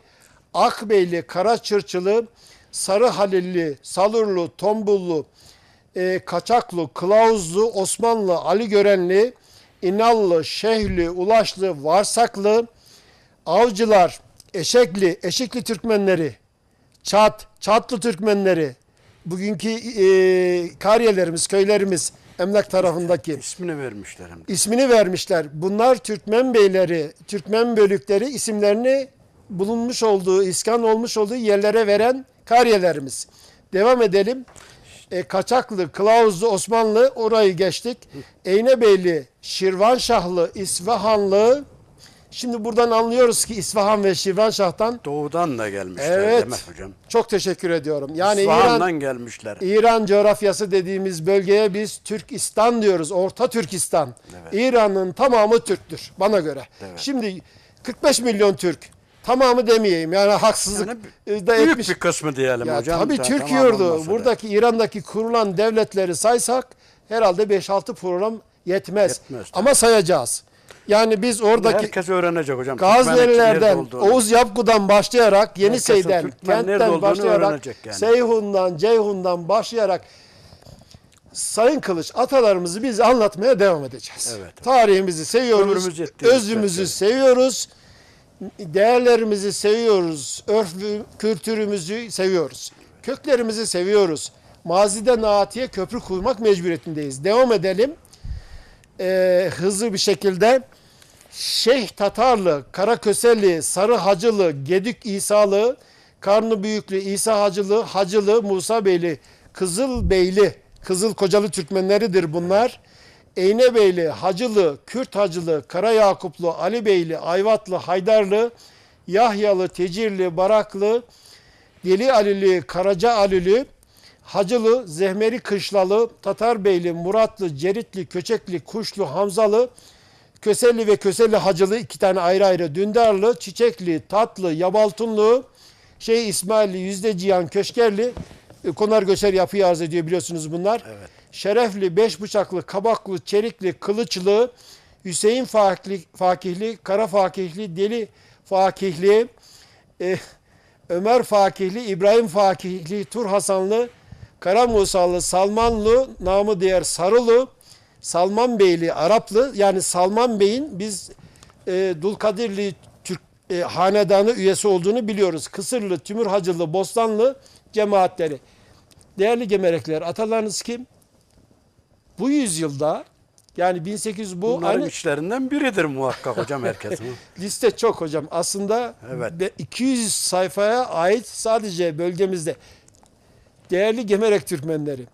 Akbeyli, Karaçırçılı, Sarı Halilli, Salurlu, Tombullu, Kaçaklı, Kılavuzlu, Osmanlı, Ali Görenli, İnallı, Şehli, Ulaşlı, Varsaklı, Avcılar, Eşekli Türkmenleri, Çatlı Türkmenleri, bugünkü kariyelerimiz, köylerimiz, Emlak tarafındaki İsmini vermişler hem de. ismini vermişler. Bunlar Türkmen beyleri, Türkmen bölükleri isimlerini bulunmuş olduğu, iskan olmuş olduğu yerlere veren kariyelerimiz. Devam edelim. Kaçaklı, Kılavuzlu, Osmanlı, orayı geçtik. Eynebeyli, Şirvanşahlı, İsfahanlı. Şimdi buradan anlıyoruz ki İsfahan ve Şirvanşah'tan. Doğudan da gelmişler Evet. Demet hocam. Çok teşekkür ediyorum. Yani İsfahan'dan gelmişler. İran coğrafyası dediğimiz bölgeye biz Türkistan diyoruz. Orta Türkistan. Evet. İran'ın tamamı Türktür bana göre. Evet. Şimdi 45 milyon Türk. Tamamı demeyeyim. Yani haksızlık Yani da büyük etmiş. bir kısmı diyelim Ya hocam. tabii Türk Tamam yurdu. olmasa da. Buradaki İran'daki kurulan devletleri saysak herhalde 5-6 program yetmez. Yetmez, tabii. Ama sayacağız. Yani biz oradaki Herkes öğrenecek hocam. Türkmenlik Gaznelilerden, nerede olduğunu. Oğuz Yapgu'dan başlayarak, Yenisey'den, Herkesin Türkmen nerede Kent'ten olduğunu başlayarak, öğrenecek yani. Seyhun'dan, Ceyhun'dan başlayarak Sayın Kılıç, atalarımızı biz anlatmaya devam edeceğiz. Evet. Tarihimizi seviyoruz, Ömrümüz yettiği özümüzü müddetçe. seviyoruz, değerlerimizi seviyoruz, örfü, kültürümüzü seviyoruz, köklerimizi seviyoruz. Mazide naatiye köprü kurmak mecburiyetindeyiz. Devam edelim. Hızlı bir şekilde. Şeyh Tatarlı, Karaköseli, Sarı Hacılı, Gedük İsalı, Karnı Büyüklü, İsa Hacılı, Hacılı, Musa Beyli, Kızıl Beyli, Kızıl Kocalı Türkmenleridir bunlar. Eynebeyli, Hacılı, Kürt Hacılı, Karayakuplu, Ali Beyli, Ayvatlı, Haydarlı, Yahyalı, Tecirli, Baraklı, Deli Alili, Karaca Alili, Hacılı, Zehmeri Kışlalı, Tatarbeyli, Muratlı, Ceritli, Köçekli, Kuşlu, Hamzalı, Köselli ve Köselli Hacılı 2 tane ayrı ayrı, Dündarlı, Çiçekli, Tatlı, Yabaltunlu, İsmailli, Yüzdeciyan, Köşkerli, Konar Göçer yapıyı arz ediyor biliyorsunuz bunlar. Evet. Şerefli, Beşbıçaklı, Kabaklı, Çerikli, Kılıçlı, Hüseyin Fakihli, Kara Fakihli, Deli Fakihli, Ömer Fakihli, İbrahim Fakihli, Tur Hasanlı, Kara Musalı, Salmanlı, namı diğer Sarılı, Salman Beyli, Araplı, yani Salman Bey'in biz Dulkadirli Türk hanedanı üyesi olduğunu biliyoruz. Kısırlı, Tümür Hacılı, Bostanlı cemaatleri. Değerli gemerekler, atalarınız kim? Bu yüzyılda, yani 1800 bu Bunların aynı içlerinden biridir muhakkak hocam herkesin. liste çok hocam. Aslında Evet. 200 sayfaya ait sadece bölgemizde. Değerli Gemerek Türkmenleri.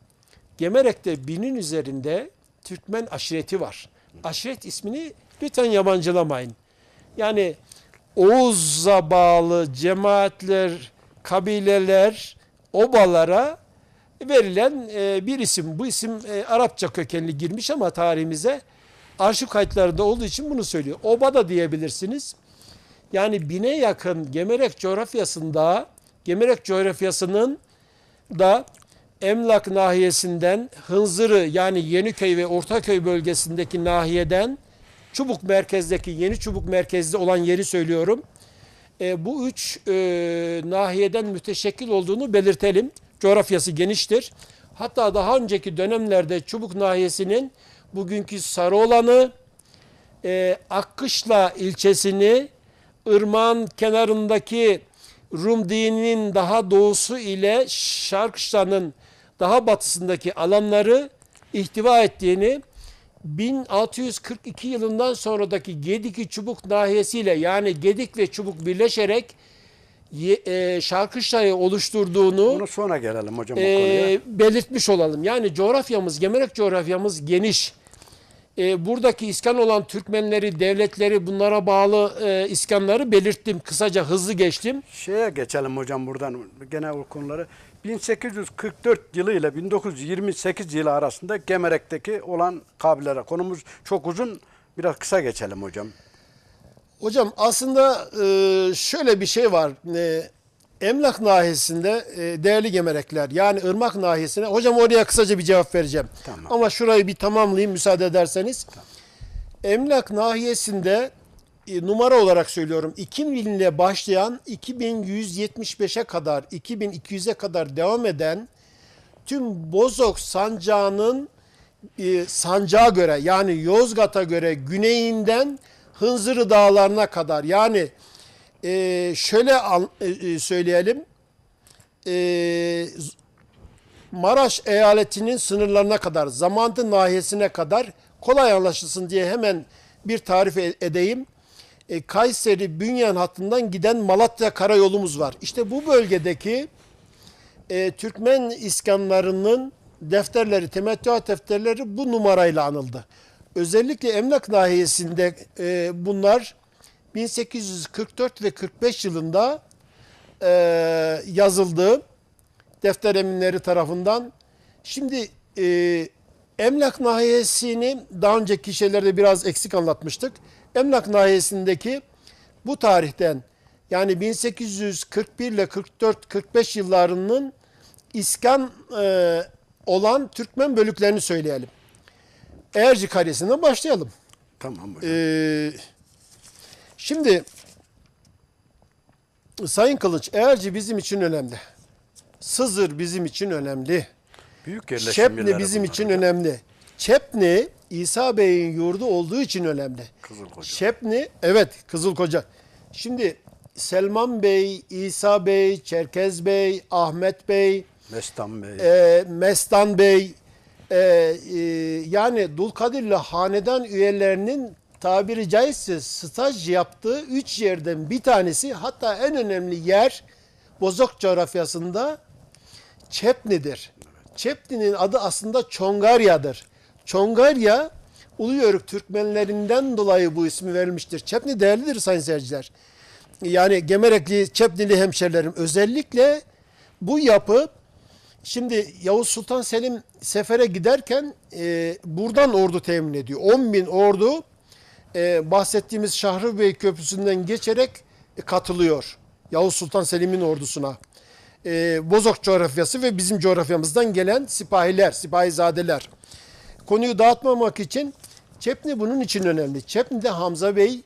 Gemerek'te 1000'in üzerinde Türkmen aşireti var. Aşiret ismini lütfen yabancılamayın. Yani Oğuz'a bağlı cemaatler, kabileler, obalara verilen bir isim. Bu isim Arapça kökenli girmiş ama tarihimize arşiv kayıtlarında olduğu için bunu söylüyor. Oba da diyebilirsiniz. Yani 1000'e yakın Gemerek coğrafyasında, Gemerek coğrafyasının da Emlak nahiyesinden Hınzırı yani Yeniköy ve Ortaköy bölgesindeki nahiyeden Çubuk merkezdeki Yeni Çubuk merkezli olan yeri söylüyorum. Bu 3 nahiyeden müteşekkil olduğunu belirtelim. Coğrafyası geniştir. Hatta daha önceki dönemlerde Çubuk nahiyesinin bugünkü Sarıolan'ı, Akkışla ilçesini, ırmağın kenarındaki Rum dininin daha doğusu ile Şarkışla'nın daha batısındaki alanları ihtiva ettiğini, 1642 yılından sonradaki Gedik'i Çubuk nahiyesiyle yani Gedik ve Çubuk birleşerek Şarkışla'yı oluşturduğunu Bunu sonra gelelim hocam o konuya. belirtmiş olalım. Yani coğrafyamız, Gemerek coğrafyamız geniş. Buradaki iskan olan Türkmenleri, devletleri, bunlara bağlı iskanları belirttim. Kısaca hızlı geçtim. Şeye geçelim hocam buradan genel o konuları. 1844 yılı ile 1928 yılı arasında Gemerek'teki olan kabilelere konumuz çok uzun. Biraz kısa geçelim hocam. Hocam aslında şöyle bir şey var. Emlak nahiyesinde değerli gemerekler yani Irmak nahiyesine hocam oraya kısaca bir cevap vereceğim. Tamam. Ama şurayı bir tamamlayayım müsaade ederseniz. Tamam. Emlak nahiyesinde numara olarak söylüyorum 2000 ile başlayan 2175'e kadar 2200'e kadar devam eden tüm Bozok sancağının sancağa göre yani Yozgat'a göre güneyinden Hınzırı dağlarına kadar yani şöyle söyleyelim Maraş eyaletinin sınırlarına kadar Zamantı nahiyesine kadar kolay anlaşılsın diye hemen bir tarif edeyim. Kayseri Bünyan hattından giden Malatya karayolumuz var. İşte bu bölgedeki Türkmen iskanlarının defterleri, temettüat defterleri bu numarayla anıldı. Özellikle Emlak nahiyesinde bunlar 1844 ve 45 yılında yazıldı defter eminleri tarafından. Şimdi Emlak nahiyesini daha önceki şeylerde biraz eksik anlatmıştık. Emlak nahiyesindeki bu tarihten yani 1841 ile 44-45 yıllarının iskan olan Türkmen bölüklerini söyleyelim. Eğerci Kalesi'nden başlayalım. Tamam hocam. Şimdi Sayın Kılıç, Eğerci bizim için önemli. Sızır bizim için önemli. Büyük yerleşim Çepni yerleri bizim bunlar için hocam. önemli. Çepni İsa Bey'in yurdu olduğu için önemli. Kızılkoca. Çepni, evet Kızılkoca. Şimdi Selman Bey, İsa Bey, Çerkez Bey, Ahmet Bey, Mestan Bey. Mestan Bey, yani Dulkadirli hanedan üyelerinin tabiri caizse staj yaptığı 3 yerden bir tanesi, hatta en önemli yer Bozok coğrafyasında Çepni'dir. Çepni'nin adı aslında Çongarya'dır. Çongarya Uluyörük Türkmenlerinden dolayı bu ismi verilmiştir. Çepni değerlidir sayın seyirciler. Yani Gemerekli, Çepnili hemşerilerim, özellikle bu yapı, şimdi Yavuz Sultan Selim sefere giderken buradan ordu temin ediyor. 10.000 ordu bahsettiğimiz Şahrıbey Köprüsü'nden geçerek katılıyor Yavuz Sultan Selim'in ordusuna. Bozok coğrafyası ve bizim coğrafyamızdan gelen sipahiler, sipahizadeler. Konuyu dağıtmamak için Çepni bunun için önemli. Çepni'de Hamza Bey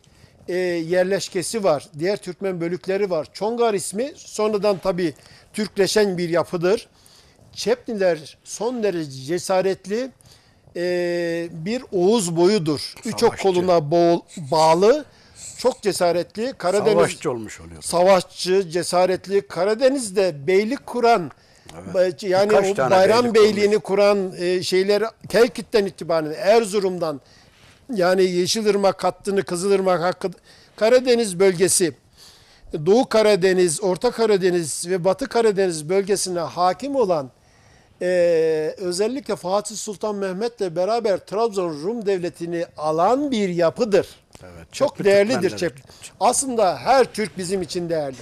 yerleşkesi var. Diğer Türkmen bölükleri var. Çongar ismi sonradan tabii Türkleşen bir yapıdır. Çepniler son derece cesaretli bir Oğuz boyudur. Üç ok koluna bağlı, çok cesaretli. Karadeniz, Savaşçı olmuş oluyor. savaşçı, cesaretli. Karadeniz'de beylik kuran, yani Birkaç o tane Bayram beylik Beyliğini kuran şeyler Kelkit'ten itibaren Erzurum'dan, yani Yeşilırmak hattını, Kızılırmak hakkı, Karadeniz bölgesi, Doğu Karadeniz, Orta Karadeniz ve Batı Karadeniz bölgesine hakim olan özellikle Fatih Sultan Mehmet'le beraber Trabzon Rum Devleti'ni alan bir yapıdır. Evet, çok Çepni değerlidir Türkmenleri. Çepni. Aslında her Türk bizim için değerli.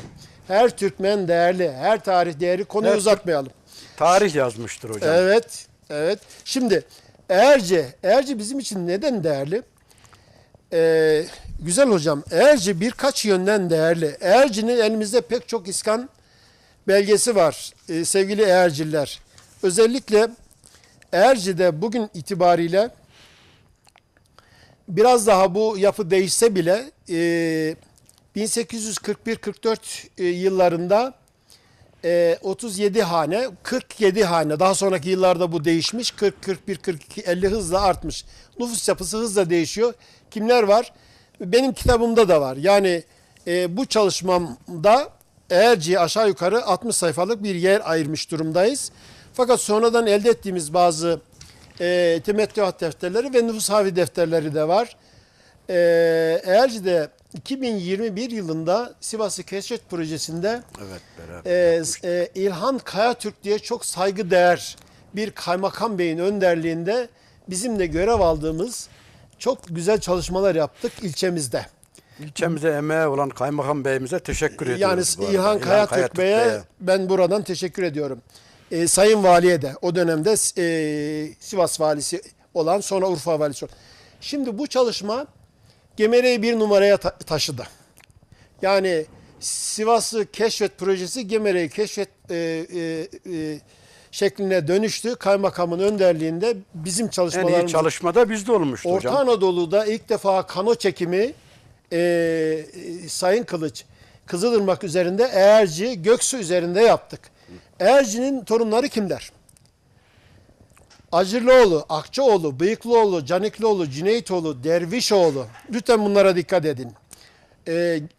Her Türkmen değerli, her tarih değerli. Konuyu Her uzatmayalım. Tarih yazmıştır hocam. Evet, evet. Şimdi Eğerci bizim için neden değerli? Güzel hocam, Eğerci birkaç yönden değerli. Eğerci'nin elimizde pek çok iskan belgesi var sevgili Eğercililer. Özellikle Eğerci'de bugün itibariyle biraz daha bu yapı değişse bile 1841-44 yıllarında 37 hane, 47 hane, daha sonraki yıllarda bu değişmiş. 40, 41, 42, 50 hızla artmış. Nüfus yapısı hızla değişiyor. Kimler var? Benim kitabımda da var. Yani bu çalışmamda Eğerci'ye aşağı yukarı 60 sayfalık bir yer ayırmış durumdayız. Fakat sonradan elde ettiğimiz bazı temettüat defterleri ve nüfus havi defterleri de var. Eğerci'de 2021 yılında Sivas'ı Keşfet Projesi'nde Evet, beraber. İlhan Kayatürk diye çok saygıdeğer bir kaymakam beyin önderliğinde bizim de görev aldığımız çok güzel çalışmalar yaptık ilçemizde. İlçemize emeği olan Kaymakam Bey'imize teşekkür Yani ediyoruz. bu arada. İlhan Kayatürk Bey'e ben buradan teşekkür ediyorum. Sayın Valiye de o dönemde Sivas valisi olan, sonra Urfa valisi olan. Şimdi bu çalışma Gemere'yi bir numaraya taşıdı. Yani Sivas'ı keşfet projesi Gemere'yi keşfet şekline dönüştü. Kaymakamın önderliğinde bizim En çalışmalarımız. iyi çalışmada bizde olmuştu Orta hocam. Anadolu'da ilk defa kano çekimi Sayın Kılıç Kızılırmak üzerinde, Eğerci, Göksu üzerinde yaptık. Eğerci'nin torunları kimler? Acırlıoğlu, Akçaoğlu, Bıyıklıoğlu, Caniklioğlu, Cüneytoğlu, Dervişoğlu. Lütfen bunlara dikkat edin.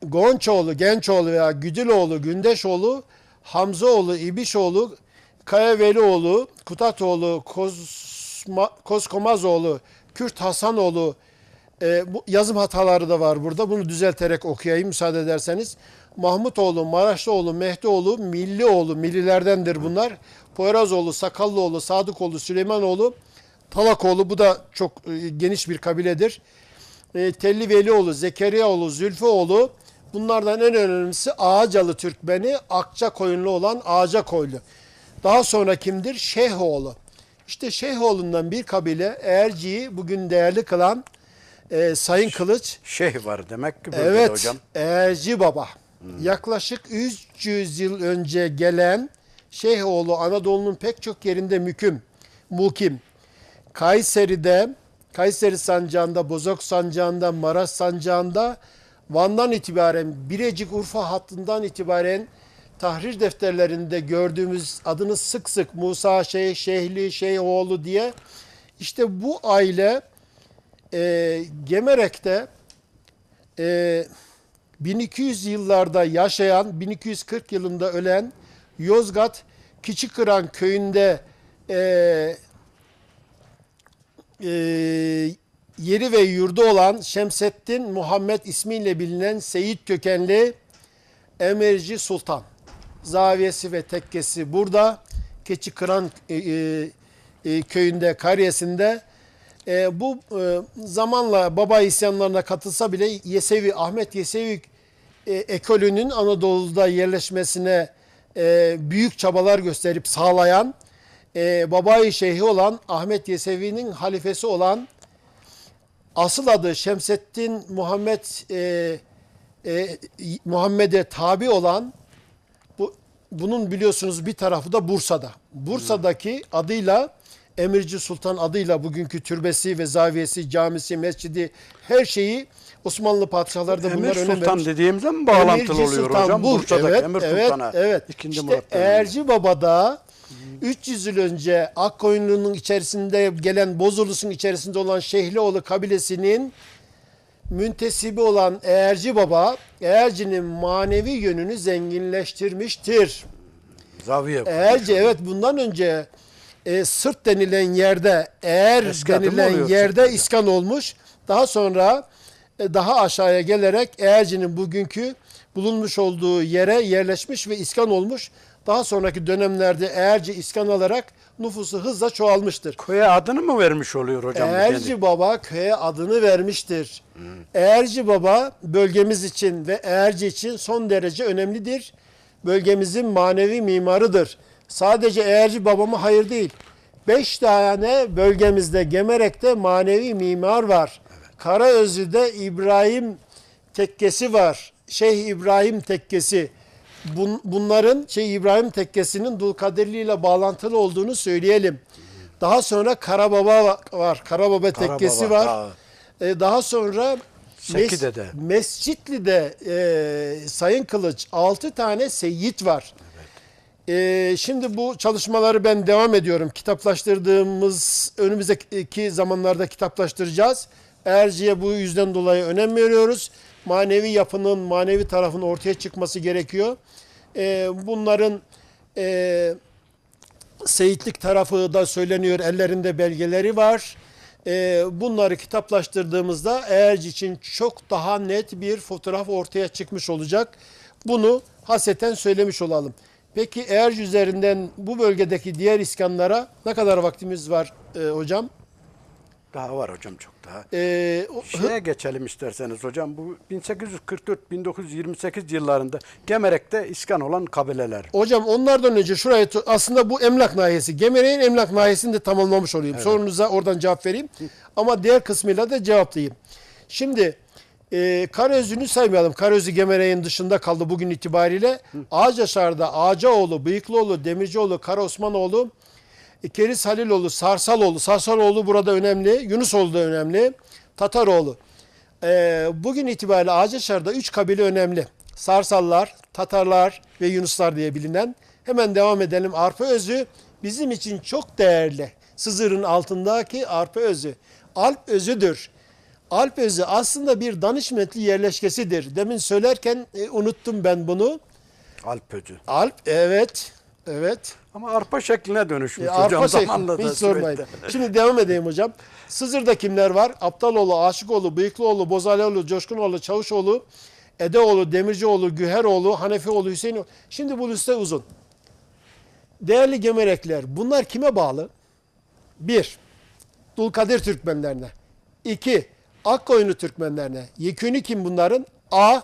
Gonçoğlu, Gençoğlu veya Güdüloğlu, Gündeşoğlu, Hamzaoğlu, İbişoğlu, Kayavelioğlu, Kutatoğlu, Kozkomazoğlu, Kürt Hasanoğlu, bu yazım hataları da var burada. Bunu düzelterek okuyayım müsaade ederseniz. Mahmutoğlu, Maraşlıoğlu, Mehdioğlu, Millioğlu, Millilerdendir bunlar. Poyrazoğlu, Sakallıoğlu, Sadıkoğlu, Süleymanoğlu, Talakoğlu, bu da çok geniş bir kabiledir. Telli Velioğlu, Zekeriyaoğlu, Zülfüoğlu, bunlardan en önemlisi Ağacalı Türkmeni, Akçakoyunlu olan Ağacakoylu. Daha sonra kimdir? Şeyhoğlu. İşte Şeyhoğlu'ndan bir kabile Eğerci'yi bugün değerli kılan Sayın Kılıç. Şeyh var demek ki bölgede Evet, hocam. Eğerci Baba. Yaklaşık 300 yıl önce gelen Şeyhoğlu Anadolu'nun pek çok yerinde mukim. Kayseri'de, Kayseri sancağında, Bozok sancağında, Maraş sancağında, Van'dan itibaren, Birecik Urfa hattından itibaren tahrir defterlerinde gördüğümüz adını sık sık Musa Şeyh, Şeyhli, Şeyhoğlu diye, işte bu aile Gemerek'te 1200 yıllarda yaşayan, 1240 yılında ölen, Yozgat Küçükıran köyünde yeri ve yurdu olan Şemseddin Muhammed ismiyle bilinen Seyit kökenli Emerci Sultan. Zaviyesi ve tekkesi burada. Keçikıran köyünde, karyesinde Zamanla baba isyanlarına katılsa bile Yesevi, Ahmet Yesevi ekolünün Anadolu'da yerleşmesine büyük çabalar gösterip sağlayan, babayı şeyhi olan Ahmet Yesevi'nin halifesi olan, asıl adı Şemseddin Muhammed'e tabi olan, bunun biliyorsunuz bir tarafı da Bursa'da. Bursa'daki adıyla Emirci Sultan adıyla bugünkü türbesi ve zaviyesi, camisi, mescidi, her şeyi Osmanlı padişahları da bunlar Emir önem Sultan vermiş. dediğimizde mi bağlantılı Emirci oluyor Sultan hocam? bu. Bursa'daki Evet, Emir evet, Sultan'a. evet. İkinci İşte Murat dönemi. Eğerci Baba'da 300 yıl önce Akkoyunlu'nun içerisinde gelen Bozulusun içerisinde olan Şehlioğlu kabilesinin müntesibi olan Eğerci Baba, Eğerci'nin manevi yönünü zenginleştirmiştir. Zaviye. Eğerci, evet, bundan önce Sırt denilen yerde, Eğer Eski adı mı denilen oluyor yerde Sırt'ta? iskan olmuş. Daha sonra daha aşağıya gelerek Eğerci'nin bugünkü bulunmuş olduğu yere yerleşmiş ve iskan olmuş. Daha sonraki dönemlerde Eğerci iskan alarak nüfusu hızla çoğalmıştır. Köye adını mı vermiş oluyor hocam? bu Eğerci kendi? Baba köye adını vermiştir. Eğerci Baba bölgemiz için ve Eğerci için son derece önemlidir. Bölgemizin manevi mimarıdır. Sadece Eğerci Babamı hayır değil. 5 tane bölgemizde Gemerek'te manevi mimar var. Karaözü'de İbrahim Tekkesi var. Şeyh İbrahim Tekkesi. Bunların Şeyh İbrahim Tekkesi'nin Dulkadirli ile bağlantılı olduğunu söyleyelim. Daha sonra Karababa var. Karababa Tekkesi var. ha. Daha sonra Sekide'de. Mescitli'de Sayın Kılıç 6 tane seyyid var. Şimdi bu çalışmaları ben devam ediyorum. Kitaplaştırdığımız, önümüzdeki zamanlarda kitaplaştıracağız. Erciye bu yüzden dolayı önem veriyoruz. Manevi yapının, manevi tarafın ortaya çıkması gerekiyor. Bunların seyitlik tarafı da söyleniyor, ellerinde belgeleri var. Bunları kitaplaştırdığımızda Eğerci için çok daha net bir fotoğraf ortaya çıkmış olacak. Bunu hasreten söylemiş olalım. Peki Eğerci üzerinden bu bölgedeki diğer iskanlara ne kadar vaktimiz var hocam? Daha var hocam, çok daha. Ee, Şeye geçelim isterseniz hocam. Bu 1844-1928 yıllarında Gemerek'te iskan olan kabileler. Hocam onlardan önce şuraya aslında bu emlak nahiyesi. Gemerek'in emlak nahiyesini de tamamlamış olayım. Evet. Sorunuza oradan cevap vereyim. Ama diğer kısmıyla da cevaplayayım. Şimdi Karaözü'nü saymayalım. Karaözü Gemerek'in dışında kaldı bugün itibariyle. Ağacaşar'da Ağacaoğlu, Bıyıklıoğlu, Demircioğlu, Karaosmanoğlu, Keris Haliloğlu, Sarsaloğlu. Sarsaloğlu burada önemli. Yunusoğlu da önemli. Tataroğlu. Bugün itibariyle Ağacaşar'da 3 kabile önemli. Sarsallar, Tatarlar ve Yunuslar diye bilinen. Hemen devam edelim. Arpa özü bizim için çok değerli. Sızır'ın altındaki arpa özü. Alp özüdür. Alp özü aslında bir Danışmentli yerleşkesidir. Demin söylerken unuttum ben bunu. Alp özü. Alp, evet. Evet. Ama arpa şekline dönüşmüş hocam Arpa zamanla da hiç sormayın. süreçte. Şimdi devam edeyim hocam. Sızır'da kimler var? Aptaloğlu, Aşıkoğlu, Bıyıklıoğlu, Bozaleoğlu, Coşkunoğlu, Çavuşoğlu, Edeoğlu, Demircioğlu, Güheroğlu, Hanefioğlu, Hüseyinoğlu. Şimdi bu liste uzun. Değerli Gemerekler, bunlar kime bağlı? 1. Dulkadir Türkmenlerine. 2. Akkoyunlu Türkmenlerine. Yekûni kim bunların? A.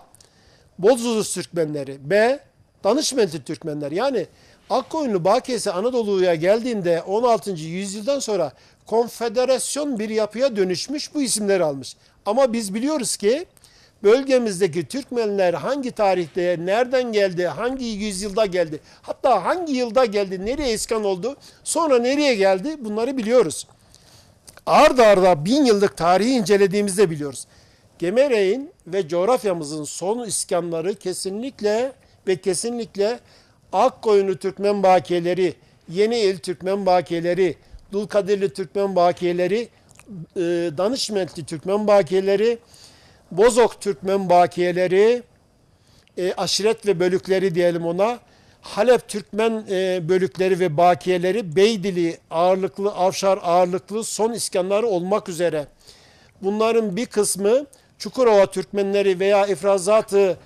Bozulus Türkmenleri. B. Danışmentli Türkmenler. Yani Akkoyunlu Bakiyesi Anadolu'ya geldiğinde 16. yüzyıldan sonra konfederasyon bir yapıya dönüşmüş, bu isimleri almış. Ama biz biliyoruz ki bölgemizdeki Türkmenler hangi tarihte, nereden geldi, hangi yüzyılda geldi, hatta hangi yılda geldi, nereye iskan oldu, sonra nereye geldi, bunları biliyoruz. Ard arda 1000 yıllık tarihi incelediğimizde biliyoruz. Gemerek'in ve coğrafyamızın son iskanları kesinlikle ve kesinlikle Akkoyunlu Türkmen bakiyeleri, Yeniil Türkmen bakiyeleri, Dulkadirli Türkmen bakiyeleri, Danışmentli Türkmen bakiyeleri, Bozok Türkmen bakiyeleri, aşiret ve bölükleri diyelim ona, Halep Türkmen bölükleri ve bakiyeleri, Beydili ağırlıklı, Avşar ağırlıklı son iskanları olmak üzere. Bunların bir kısmı Çukurova Türkmenleri veya İfrazat-ı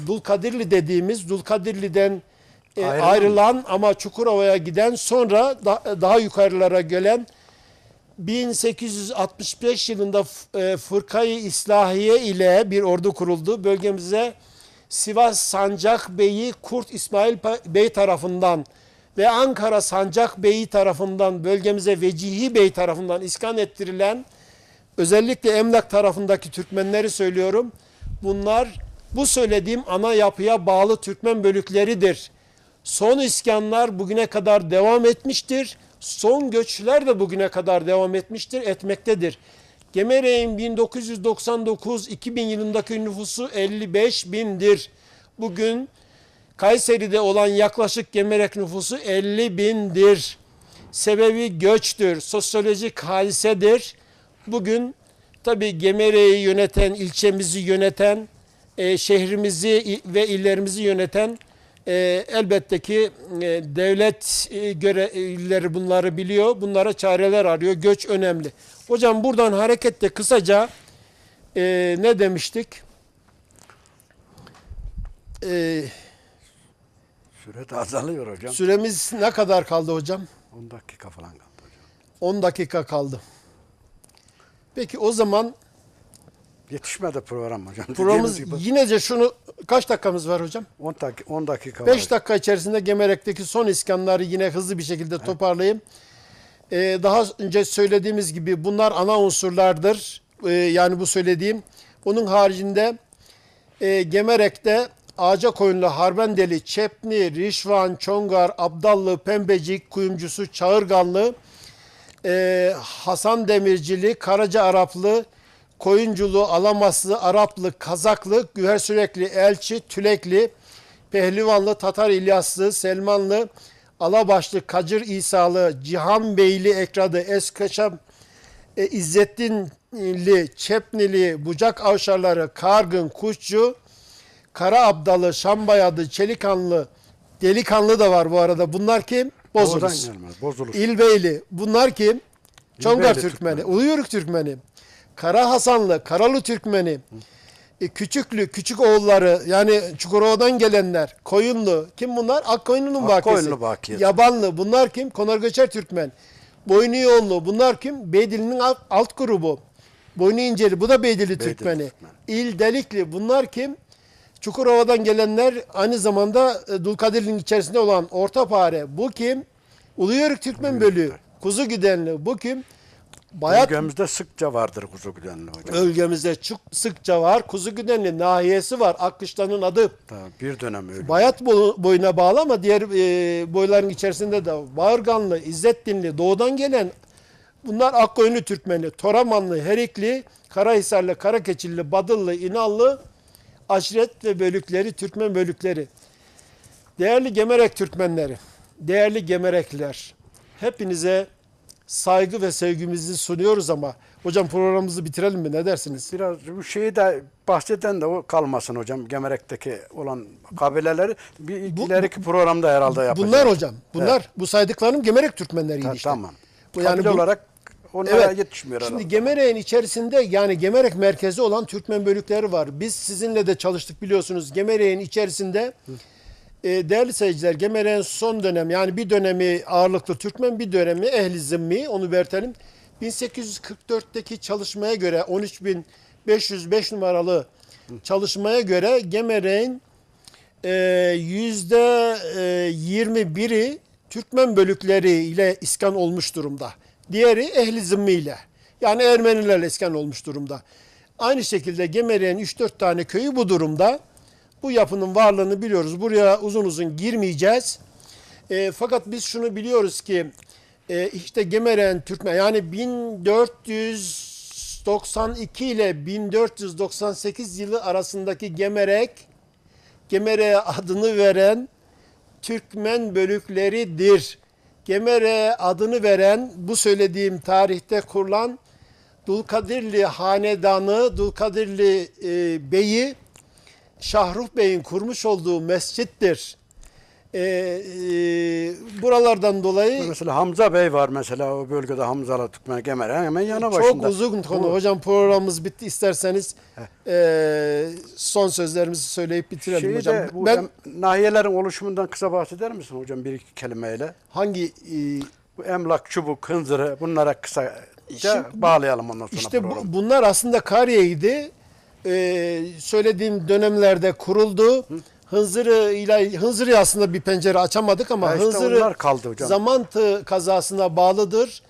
Dulkadirli dediğimiz, Dulkadirli'den ayrılan ama Çukurova'ya giden sonra daha yukarılara gelen 1865 yılında Fırkayı İslahiye ile bir ordu kuruldu. Bölgemize Sivas Sancak Beyi Kurt İsmail Bey tarafından ve Ankara Sancak Beyi tarafından bölgemize Vecihi Bey tarafından iskan ettirilen, özellikle Emlak tarafındaki Türkmenleri söylüyorum. Bunlar bu söylediğim ana yapıya bağlı Türkmen bölükleridir. Son iskanlar bugüne kadar devam etmiştir. Son göçler de bugüne kadar devam etmiştir, etmektedir. Gemerek'in 1999-2000 yılındaki nüfusu 55 bindir. Bugün Kayseri'de olan yaklaşık Gemerek nüfusu 50 bindir. Sebebi göçtür, sosyolojik hadisedir. Bugün tabi Gemerek'i yöneten, ilçemizi yöneten, şehrimizi ve illerimizi yöneten elbette ki devlet görevlileri bunları biliyor. Bunlara çareler arıyor. Göç önemli. Hocam buradan hareketle kısaca ne demiştik? Süre de azalıyor hocam. Süremiz ne kadar kaldı hocam? 10 dakika falan kaldı hocam. 10 dakika kaldı. Peki o zaman Yetişmedi program hocam. programımız Dediğimiz gibi yinece şunu, kaç dakikamız var hocam? 10 dakika 5 var. dakika içerisinde Gemerek'teki son iskanları yine hızlı bir şekilde toparlayayım. Daha önce söylediğimiz gibi bunlar ana unsurlardır. Yani bu söylediğim. Onun haricinde Gemerek'te Ağacakoyunlu, Harbendeli, Çepni, Rişvan, Çongar, Abdallı, Pembecik, Kuyumcusu, Çağırganlı, Hasan Demircili, Karaca Araplı, Koyunculu, Alamaslı, Araplı, Kazaklı, Gühersürekli, Elçi, Tülekli, Pehlivanlı, Tatar İlyaslı, Selmanlı, Alabaşlı, Kacır İsalı, Cihan Beyli, Ekradı, Eskaşam, İzzettinli, Çepnili, Bucak Avşarları, Kargın, Kuşçu, Kara Abdalı, Şambayadı, Çelikanlı, Delikanlı da var bu arada. Bunlar kim? Bozulur. Bozulur. İlbeyli. Bunlar kim? Çongar İlbeyli Türkmeni, Uluyörük Türkmeni, Kara Hasanlı, Karalı Türkmeni, Küçüklü, Küçük oğulları yani Çukurova'dan gelenler, Koyunlu. Kim bunlar? Akkoyunlu'nun Akkoyunlu bakiyesi. bakiyesi. Yabanlı. Bunlar kim? Konargöçer Türkmen. Boynuyollu. Bunlar kim? Beydili'nin alt grubu. Boynu İnceli. Bu da Beydili Türkmeni. Türkmen. İl Delikli. Bunlar kim? Çukurova'dan gelenler, aynı zamanda Dulkadirli'nin içerisinde olan Ortapare. Bu kim? Uluyörük Türkmen bölüğü. Kuzu Güdenli. Bu kim? Bayat Bölgemizde sıkça vardır kuzu güdenli hocam. bölgemizde çok sıkça var. Kuzu Güdenli nahiyesi var. Akkışlan'ın adı. Tabii, bir dönem öyle. Bayat boyuna bağlı ama diğer boyların içerisinde de Bağırganlı, İzzettinli, doğudan gelen bunlar Akkoyunlu Türkmeni, Toramanlı, Herikli, Karahisarlı, Karakeçilli, Badıllı, İnallı, aşiret ve bölükleri, Türkmen bölükleri. Değerli Gemerek Türkmenleri, değerli Gemerekliler, hepinize saygı ve sevgimizi sunuyoruz ama hocam programımızı bitirelim mi? Ne dersiniz? Biraz bu şeyi de bahseden de o kalmasın hocam. Gemerek'teki olan kabileleri bir ileriki programda herhalde yapacağız. Bunlar hocam, bunlar bu saydıklarım Gemerek Türkmenleriydi işte. Tamam. Bu Kabile olarak onlara Evet. yetişmiyor herhalde. Şimdi Gemerek'in içerisinde yani Gemerek merkezi olan Türkmen bölükleri var. Biz sizinle de çalıştık biliyorsunuz. Gemerek'in içerisinde değerli seyirciler, Gemerek'in son dönem yani bir dönemi ağırlıklı Türkmen, bir dönemi ehli zimmi, onu belirtelim. 1844'teki çalışmaya göre 13.505 numaralı çalışmaya göre Gemerek'in %21'i Türkmen bölükleri ile iskan olmuş durumda. Diğeri ehli zimmi ile yani Ermenilerle iskan olmuş durumda. Aynı şekilde Gemerek'in 3-4 tane köyü bu durumda. Bu yapının varlığını biliyoruz. Buraya uzun uzun girmeyeceğiz. Fakat biz şunu biliyoruz ki işte Gemerek'in Türkmen yani 1492 ile 1498 yılı arasındaki Gemerek'e adını veren Türkmen bölükleridir. Gemerek'e adını veren bu söylediğim tarihte kurulan Dulkadirli Hanedanı, Dulkadirli Bey'i Şahruh Bey'in kurmuş olduğu mescittir. Buralardan dolayı Mesela Hamza Bey var mesela o bölgede Hamzalı Türkmen Gemerek'in hemen yanı başında. çok uzun konu. Hocam programımız bitti. İsterseniz son sözlerimizi söyleyip bitirelim Şeyi hocam. de, bu Ben nahiyelerin oluşumundan kısa bahseder misin hocam bir iki kelimeyle? hangi Bu emlak, çubuk, hınzırı bunlara kısa de bağlayalım ondan sonra İşte programı. bunlar aslında Kariye'ydi. Söylediğim dönemlerde kuruldu. Hınzırı aslında bir pencere açamadık ama Ya işte Hınzırı onlar kaldı hocam. Zamantı kazasına bağlıdır.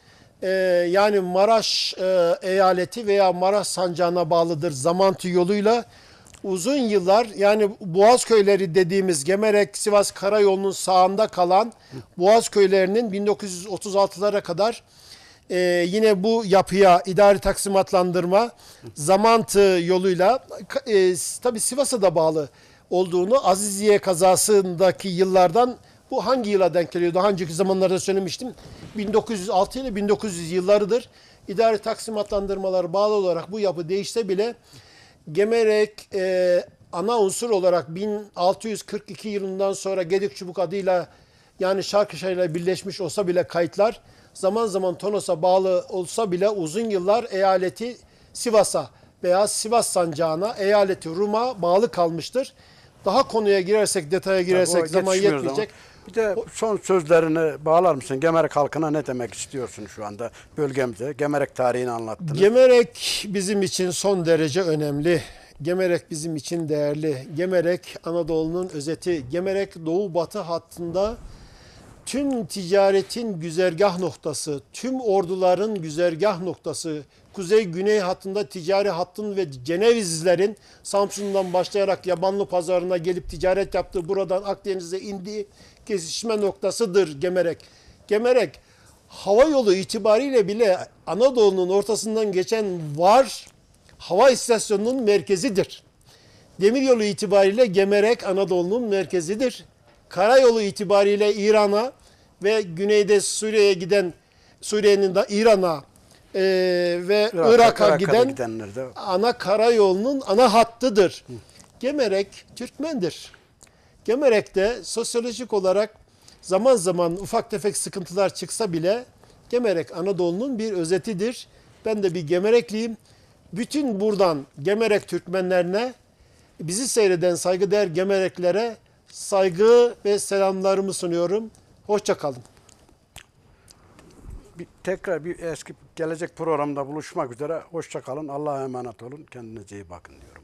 Yani Maraş eyaleti veya Maraş sancağına bağlıdır Zamantı yoluyla. Uzun yıllar yani Boğaz köyleri dediğimiz Gemerek Sivas Karayolu'nun sağında kalan Boğaz köylerinin 1936'lara kadar yine bu yapıya idari taksimatlandırma Zamantı yoluyla tabi Sivas'a da bağlı olduğunu Aziziye kazasındaki yıllardan bu hangi yıla denk geliyor? Daha önceki zamanlarda söylemiştim. 1906 ile 1900 yıllarıdır. İdari taksimatlandırmalar bağlı olarak bu yapı değişse bile Gemerek ana unsur olarak 1642 yılından sonra Gedikçubuk adıyla yani Şarkışla'yla birleşmiş olsa bile kayıtlar zaman zaman Tonos'a bağlı olsa bile uzun yıllar eyaleti Sivas'a veya Sivas sancağına, eyaleti Rum'a bağlı kalmıştır. Daha konuya girersek, detaya girersek zaman yetmeyecek. Bir de son sözlerini bağlar mısın? Gemerek halkına ne demek istiyorsun şu anda bölgemizde? Gemerek tarihini anlattınız. Gemerek bizim için son derece önemli. Gemerek bizim için değerli. Gemerek Anadolu'nun özeti. Gemerek doğu batı hattında tüm ticaretin güzergah noktası, tüm orduların güzergah noktası, kuzey-güney hattında ticari hattın ve Cenevizlilerin Samsun'dan başlayarak Yabanlı pazarına gelip ticaret yaptığı, buradan Akdeniz'e indiği kesişme noktasıdır Gemerek. Gemerek hava yolu itibariyle bile Anadolu'nun ortasından geçen hava istasyonunun merkezidir. Demiryolu itibariyle Gemerek Anadolu'nun merkezidir. Karayolu itibariyle İran'a ve güneyde Suriye'ye giden, Suriye'nin de İran'a ve Irak'a giden ana karayolunun ana hattıdır. Gemerek Türkmendir. Gemerek'te sosyolojik olarak zaman zaman ufak tefek sıkıntılar çıksa bile Gemerek Anadolu'nun bir özetidir. Ben de bir Gemerekliyim. Bütün buradan Gemerek Türkmenlerine, bizi seyreden saygıdeğer Gemereklere saygı ve selamlarımı sunuyorum. Hoşça kalın. Tekrar bir gelecek programda buluşmak üzere. Hoşça kalın. Allah'a emanet olun. Kendinize iyi bakın diyorum.